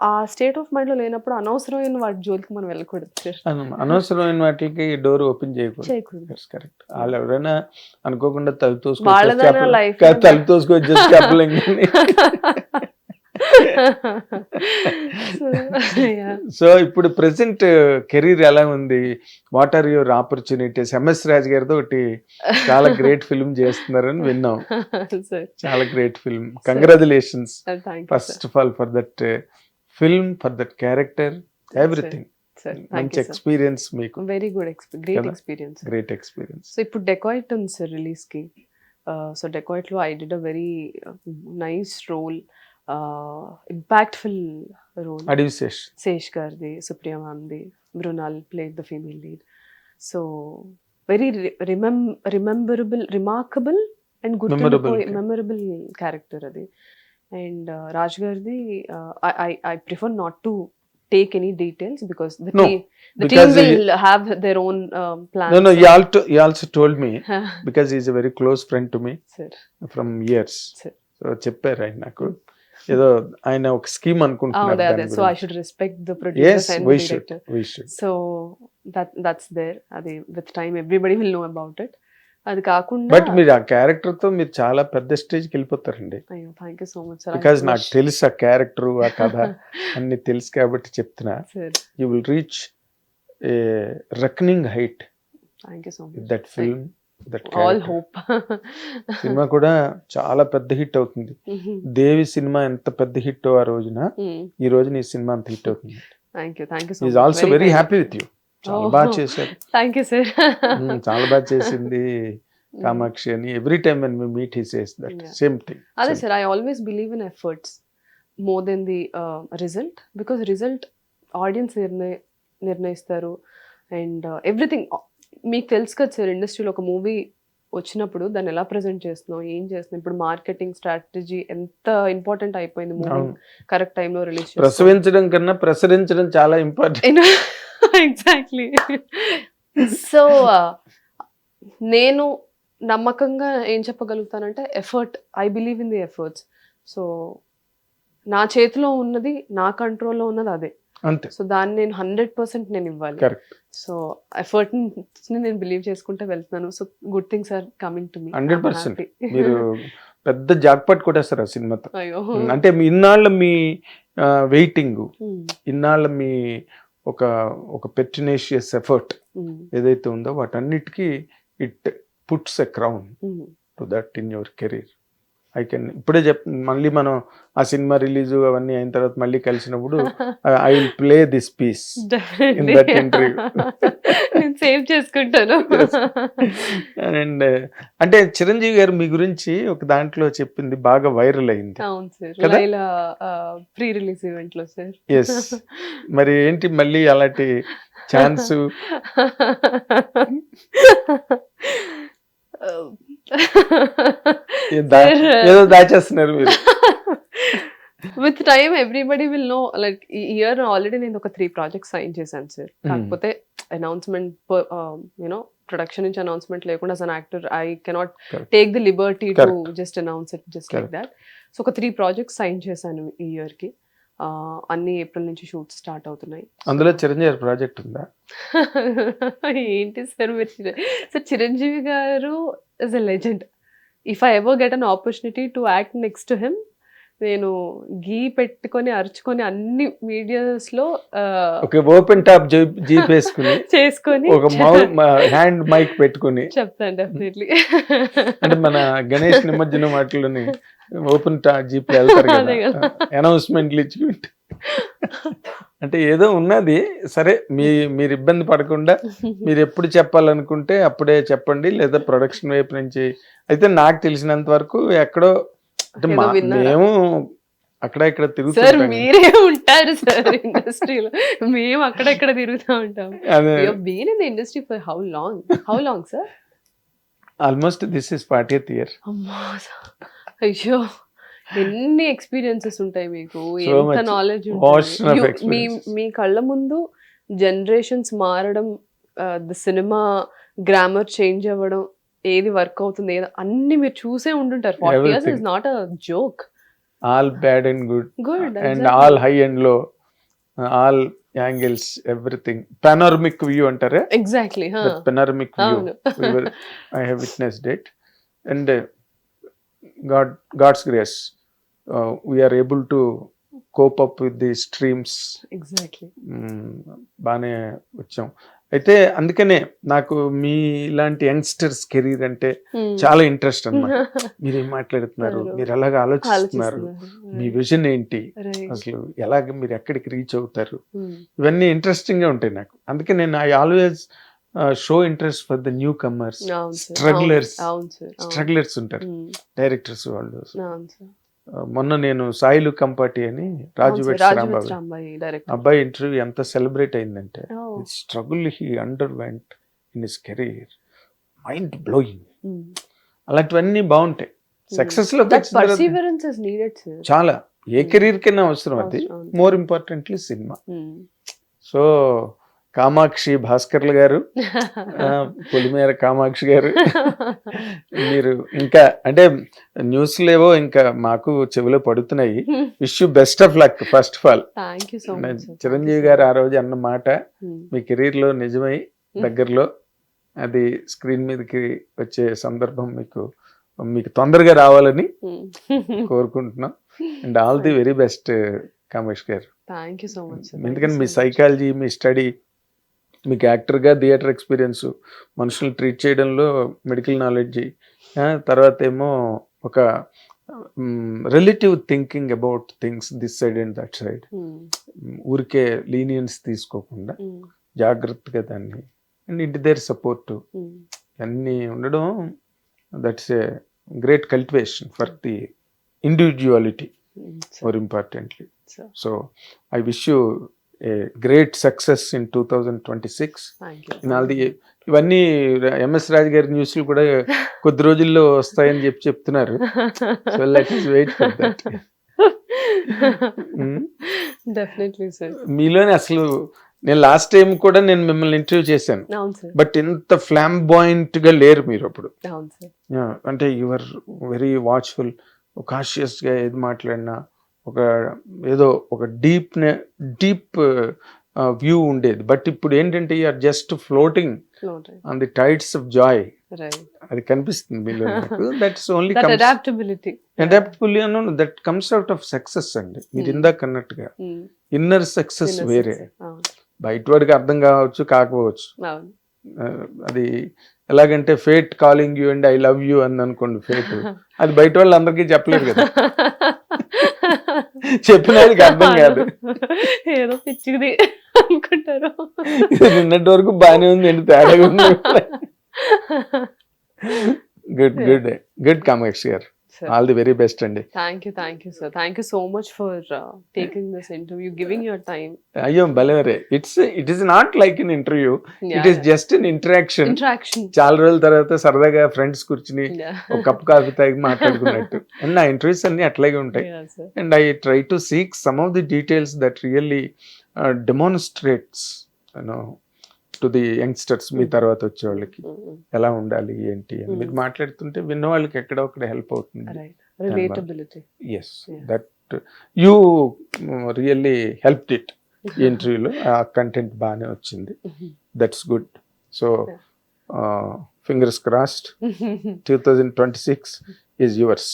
[SPEAKER 2] ఆ state of mind లో లేనప్పుడు అనవసరమైన వాటి జోలికి మనం వెళ్ళకూడదు సార్.
[SPEAKER 1] అనవసరమైన వాటికి డోర్ ఓపెన్ చేయకూడదు.
[SPEAKER 2] చేయకూడదు.
[SPEAKER 1] కరెక్ట్. వాళ్ళు ఎవరైనా అనుకోకుండా తలుపు
[SPEAKER 2] వాళ్ళదైనా life
[SPEAKER 1] తోసుకొని జస్ట్ చెప్పలేం. సో ఇప్పుడు ప్రెసెంట్ కెరీర్ ఎలా ఉంది? What are your opportunities? MS Raj గారితో ఒకటి చాలా గ్రేట్ ఫిల్మ్ చేస్తున్నారని విన్నాం. చాలా great film. Congratulations first of all for that film, for that character, everything. మంచి ఎక్స్పీరియన్స్ మీకు.
[SPEAKER 2] Very good great experience.
[SPEAKER 1] Great experience.
[SPEAKER 2] So ఇప్పుడు డెకాయిట్ ఉంది సార్ రిలీజ్ కి. సో డెకాయిట్ లో I did a very nice role, impactful role.
[SPEAKER 1] అడవి
[SPEAKER 2] శేష్ గారిది, సుప్రియ మ్యామ్ది, Mrunal played the female lead. So very rememberable, remarkable and memorable character అది. And Raj గారిది I prefer not to take any details because the team will have their own plans.
[SPEAKER 1] No, you also told me because he is a very close friend to me, sir, from years. Sir. So చెప్పారు ఆయన నాకు ఏదో ఆయన ఒక scheme అనుకుంటున్నారు.
[SPEAKER 2] So I should respect the producers and the director.
[SPEAKER 1] We should.
[SPEAKER 2] So that's there. Adi with time everybody will know about it. అది కాకుండా
[SPEAKER 1] but మీరు ఆ క్యారెక్టర్ తో మీరు చాలా పెద్ద స్టేజ్కి వెళ్ళిపోతారండి.
[SPEAKER 2] అయ్యో thank you so much sir.
[SPEAKER 1] Because నాకు తెలుసు ఆ క్యారెక్టర్, ఆ కథ అన్ని తెలుసు కాబట్టి చెప్తున్నా.
[SPEAKER 2] Sir
[SPEAKER 1] you will reach A reckoning height
[SPEAKER 2] thank you so much.
[SPEAKER 1] That film, that
[SPEAKER 2] all hope.
[SPEAKER 1] Cinema కూడా చాలా పెద్ద హిట్ అవుతుంది. దేవి సినిమా ఎంత పెద్ద హిట్ ఆ రోజున, ఈ రోజు నీ సినిమా అంత హిట్ అవుతుంది.
[SPEAKER 2] Thank you so
[SPEAKER 1] is also very happy with you. చాలా బాగా చేశారు.
[SPEAKER 2] Thank you sir.
[SPEAKER 1] చాలా బాగా చేసింది కామాక్షి అని. Every time when we meet he says that same thing.
[SPEAKER 2] అదే sir, I always believe in efforts more than the result, because result audience నిర్ణయిస్తారు. And everything మీకు తెలుసు కదా సార్, ఇండస్ట్రీలో ఒక మూవీ వచ్చినప్పుడు దాన్ని ఎలా ప్రజెంట్ చేస్తున్నాం, ఏం చేస్తున్నాం. ఇప్పుడు మార్కెటింగ్ స్ట్రాటజీ ఎంత ఇంపార్టెంట్ అయిపోయింది. మూవీ కరెక్ట్ టైంలో రిలీజ్
[SPEAKER 1] ప్రసవించడం కన్నా ప్రసరించడం చాలా ఇంపార్టెంట్.
[SPEAKER 2] ఎగ్జాక్ట్లీ. సో నేను నమ్మకంగా ఏం చెప్పగలుగుతానంటే effort, I believe in the efforts. So నా చేతిలో ఉన్నది, నా కంట్రోల్లో ఉన్నది అదే.
[SPEAKER 1] అంతే.
[SPEAKER 2] సో దాన్ని నేను 100% నేను ఇవ్వాలి.
[SPEAKER 1] కరెక్ట్.
[SPEAKER 2] సో ఎఫర్ట్ ని నేను బిలీవ్ చేసుకుంటే వెళ్తున్నాను. So good things are coming to me.
[SPEAKER 1] 100%. మీరు పెద్ద జాక్పాట్ కొట్టేస్తారు ఆ సినిమాతో.
[SPEAKER 2] అయ్యో.
[SPEAKER 1] అంటే మీ ఇన్నాళ్ళ మీ వెయిటింగ్, ఇన్నాళ్ళ మీ ఒక పెర్టినేషియస్ ఎఫర్ట్ ఏదైతే ఉందో వాటన్నిటికీ it puts a crown to that in your career. I can ఇప్పుడే మళ్ళీ మనం ఆ సినిమా రిలీజ్ అవన్నీ అయిన తర్వాత మళ్ళీ కలిసినప్పుడు I will play this piece in that interview.
[SPEAKER 2] Save చేసుకుంటాను.
[SPEAKER 1] అండ్ అంటే చిరంజీవి గారు మీ గురించి ఒక దాంట్లో చెప్పింది బాగా వైరల్ అయింది.
[SPEAKER 2] అవును sir, Laila pre release event లో సార్.
[SPEAKER 1] ఎస్. మరి ఏంటి మళ్ళీ అలాంటి ఛాన్స్? ఏదో దాచేస్తున్నారు మీరు.
[SPEAKER 2] With time everybody will know. Like ఈ ఇయర్ ఆల్రెడీ నేను ఒక 3 ప్రాజెక్ట్స్ సైన్ చేశాను సార్. కాకపోతే అనౌన్స్మెంట్, యూనో ప్రొడక్షన్ నుంచి అనౌన్స్మెంట్ లేకుండా as an actor I cannot take the liberty to just announce it just like that. So ఒక 3 projects sign చేశాను ఈ ఇయర్ కి. అన్ని ఏప్రిల్ నుంచి షూట్స్ స్టార్ట్ అవుతున్నాయి.
[SPEAKER 1] అందులో చిరంజీవి ప్రాజెక్ట్ ఉందా?
[SPEAKER 2] ఏంటి సార్ మీరు సార్, చిరంజీవి గారు is a legend. If I ever get an opportunity to act next to him, నేను గీ పెట్టుకొని అరుచుకొని అన్ని మీడియాస్ లో
[SPEAKER 1] ఒక ఓపెన్ టాప్ జీప్ వేసుకుని
[SPEAKER 2] చేసుకొని
[SPEAKER 1] ఒక హ్యాండ్ మైక్ పెట్టుకుని
[SPEAKER 2] చెప్తాను డెఫినెట్లీ.
[SPEAKER 1] అంటే మన గణేష్ నిమజ్జనం వాటిలోని ఓపెన్ టాప్ జీప్ వెళ్తారు కదా, అనౌన్స్మెంట్లు ఇచ్చుకుంటే. అంటే ఏదో ఉన్నది. సరే, మీరు ఇబ్బంది పడకుండా మీరు ఎప్పుడు చెప్పాలనుకుంటే అప్పుడే చెప్పండి, లేదా ప్రొడక్షన్ వైపు నుంచి అయితే నాకు తెలిసినంత వరకు ఎక్కడో అంటే మేము అక్కడ ఇక్కడ తిరుగుతాం.
[SPEAKER 2] మీరే ఉంటారు సార్ ఇండస్ట్రీలో, మేము అక్కడెక్కడ తిరుగుతూ ఉంటాం. Been in the industry for how long sir?
[SPEAKER 1] Almost this is 40th year.
[SPEAKER 2] అయ్యో, ఎన్ని ఎక్స్పీరియన్సెస్ ఉంటాయి మీకు, ఎంత నాలెడ్జ్ ఉంటుంది. మీ కళ్ళ ముందు జనరేషన్స్ మారడం, ది సినిమా గ్రామర్ చేంజ్ అవ్వడం, ఏది వర్క్ అవుతుంది, అన్ని మీరు చూసే ఉంటుంటారు. 40 years is not a joke.
[SPEAKER 1] All bad and good and
[SPEAKER 2] exactly.
[SPEAKER 1] all high and low, all angles, everything. Panoramic view antare.
[SPEAKER 2] Exactly.
[SPEAKER 1] That panoramic view I have witnessed it, and God's grace we are able to cope up with the streams.
[SPEAKER 2] Exactly.
[SPEAKER 1] బానే వచ్చాం. అయితే అందుకనే నాకు మీ ఇలాంటి youngsters career అంటే చాలా interest అన్నమాట. మీరు ఏం మాట్లాడుతున్నారు, మీరు ఎలాగ ఆలోచిస్తున్నారు, మీ విజన్ ఏంటి, అసలు ఎలాగ మీరు ఎక్కడికి రీచ్ అవుతారు, ఇవన్నీ ఇంట్రెస్టింగ్ గా ఉంటాయి నాకు. అందుకే నేను I always show interest for the newcomers, strugglers ఉంటారు డైరెక్టర్స్ వాళ్ళు. మొన్న నేను సాయిలు కంపాటి అని రాజు రాంబాబు అబ్బాయి ఇంటర్వ్యూ ఎంత సెలబ్రేట్ అయిందంటే, struggle he under went in his career, mind blowing. అలాంటివన్నీ బాగుంటాయి. సక్సెస్ లో చాలా ఏ కెరీర్ కైనా అవసరం అది. More importantly cinema. So Kamakshi Bhaskarla గారు, పొలిమేర కామాక్షి గారు, మీరు ఇంకా అంటే న్యూస్ లేవో ఇంకా మాకు చెవిలో పడుతున్నాయి. Wish you best of luck. First of all Chiranjeevi గారు ఆ రోజు అన్న మాట మీ కెరీర్ లో నిజమై దగ్గరలో అది స్క్రీన్ మీదకి వచ్చే సందర్భం మీకు తొందరగా రావాలని కోరుకుంటున్నాం. And all the very best Kamesh గారు.
[SPEAKER 2] Thank you so much.
[SPEAKER 1] ఎందుకంటే మీ సైకాలజీ, మీ స్టడీ, మీకు యాక్టర్గా థియేటర్ ఎక్స్పీరియన్స్, మనుషులు ట్రీట్ చేయడంలో మెడికల్ నాలెడ్జి, తర్వాత ఏమో ఒక relative thinking about things this side and that side, ఊరికే లీనియన్స్ తీసుకోకుండా జాగ్రత్తగా దాన్ని, అండ్ ఇంటి దగ్గర సపోర్టు అన్నీ ఉండడం, that's a great cultivation for the individuality more importantly. So I wish you a great success in 2026 in all the. ఇవన్నీ MS Raju గారి న్యూస్లు కూడా కొద్ది రోజుల్లో వస్తాయని చెప్తున్నారు. So let us wait for that.
[SPEAKER 2] Definitely sir.
[SPEAKER 1] మీలోనే అసలు నేను లాస్ట్ టైం కూడా నేను మిమ్మల్ని ఇంటర్వ్యూ చేశాను, బట్ ఇంత ఫ్లాంబాయింట్ గా లేరు మీరు అప్పుడు. అంటే యువర్ వెరీ వాచ్ఫుల్, కాషియస్ గా ఏది మాట్లాడినా ఒక డీప్ వ్యూ ఉండేది. బట్ ఇప్పుడు ఏంటంటే you're just floating on the tides of joy. అది కనిపిస్తుంది మీలో. That's only adaptability that comes out of success అండి. మీరు ఇందాక అన్నట్టుగా ఇన్నర్ సక్సెస్ వేరే, బయట వాడికి అర్థం కావచ్చు కాకపోవచ్చు. అది ఎలాగంటే fate calling you and I love you అని అనుకోండి, ఫేట్ అది బయట వాళ్ళు అందరికీ చెప్పలేదు కదా, చెప్పినది అర్థం కాదు,
[SPEAKER 2] ఏదో పిచ్చిది అనుకుంటారు.
[SPEAKER 1] నిన్నటి వరకు బాగానే ఉంది అండి, తేడాగా ఉంది. గుడ్ కామాక్షి గారు. All the very best అండి.
[SPEAKER 2] Thank you sir. Thank you so much for taking this interview, giving your time.
[SPEAKER 1] అయ్యో బలేవరే. It is not like an interview. It is just an interaction. చాలా రోజుల తర్వాత సరదాగా ఫ్రెండ్స్ కూర్చుని ఒక cup coffee తాగి మాట్లాడుకున్నట్టు. And నా ఇంటర్వ్యూస్ అన్ని అట్లాగే ఉంటాయి. And I try to seek some of the details that really demonstrates to the youngsters, మీ తర్వాత వచ్చే వాళ్ళకి ఎలా ఉండాలి ఏంటి అని మీరు మాట్లాడుతుంటే విన్న వాళ్ళకి ఎక్కడో ఒకటి హెల్ప్ అవుతుంది. Yes, that you really helped it. ఈ ఇంటర్వ్యూలో ఆ కంటెంట్ బాగానే వచ్చింది. That's good. So fingers crossed, 2026 is yours.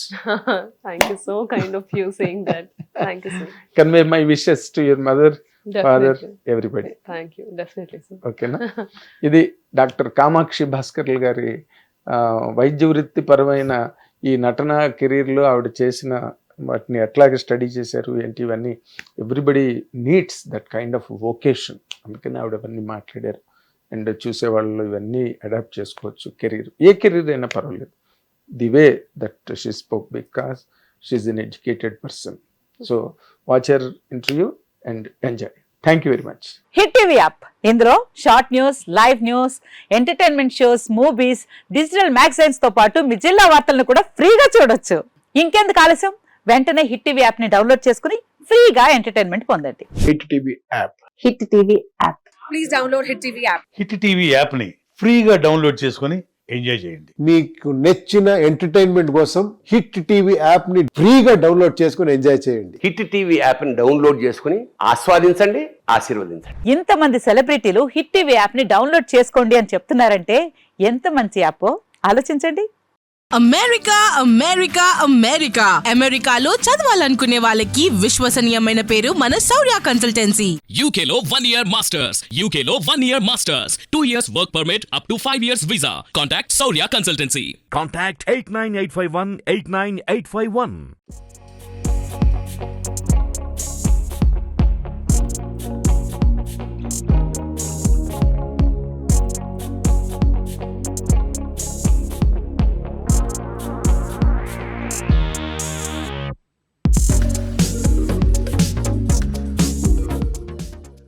[SPEAKER 2] Thank you, so kind of you saying that. Thank you sir.
[SPEAKER 1] Convey my wishes to your mother, father, everybody.
[SPEAKER 2] Thank you, definitely sir.
[SPEAKER 1] Okay na. ఇది doctor Kamakshi భాస్కర్లు గారి వైద్య వృత్తి పరమైన ఈ నటన కెరీర్లో ఆవిడ చేసిన వాటిని ఎట్లాగే స్టడీ చేశారు ఏంటి, ఇవన్నీ everybody needs that kind of vacation. అందుకని ఆవిడ అవన్నీ మాట్లాడారు. అండ్ చూసేవాళ్ళు ఇవన్నీ అడాప్ట్ చేసుకోవచ్చు. కెరీర్ ఏ కెరీర్ అయినా పర్వాలేదు. The way that she spoke, because she is an educated person. So watch her interview and enjoy. Thank you very much.
[SPEAKER 6] Hit TV app, ఇందులో short news, live news, entertainment shows, movies, digital magazines తో పాటు మీ జిల్లా వార్తలను కూడా ఫ్రీగా చూడొచ్చు. ఇంకెందుకు ఆలస్యం, వెంటనే హిట్ టీవీ యాప్ ని డౌన్లోడ్ చేసుకుని ఫ్రీగా ఎంటర్టైన్మెంట్ పొందండి.
[SPEAKER 7] Hit TV app.
[SPEAKER 6] Hit TV app.
[SPEAKER 5] Please download Hit TV app.
[SPEAKER 7] Hit TV app ని ఫ్రీగా డౌన్లోడ్ చేసుకుని ఎంజాయ్ చేయండి.
[SPEAKER 8] మీకు నచ్చిన ఎంటర్టైన్మెంట్ కోసం హిట్ టీవీ యాప్ ని ఫ్రీగా డౌన్లోడ్ చేసుకుని ఎంజాయ్ చేయండి.
[SPEAKER 9] హిట్ టీవీ యాప్ ని డౌన్లోడ్ చేసుకుని ఆస్వాదించండి, ఆశీర్వదించండి.
[SPEAKER 6] ఇంతమంది సెలబ్రిటీలు హిట్ టీవీ యాప్ ని డౌన్లోడ్ చేసుకోండి అని చెప్తున్నారంటే ఎంత మంచి యాప్ ఆలోచించండి.
[SPEAKER 10] అమెరికా అమెరికా అమెరికా అమెరికాలో చదవాలనుకునే వాళ్ళకి విశ్వసనీయమైన పేరు మన శౌర్య కన్సల్టెన్సీ.
[SPEAKER 11] UK లో 1 year masters, UK లో 1 year masters, 2 years work permit up to 5 years visa. Contact Saurya Consultancy.
[SPEAKER 12] Contact 89851 89851.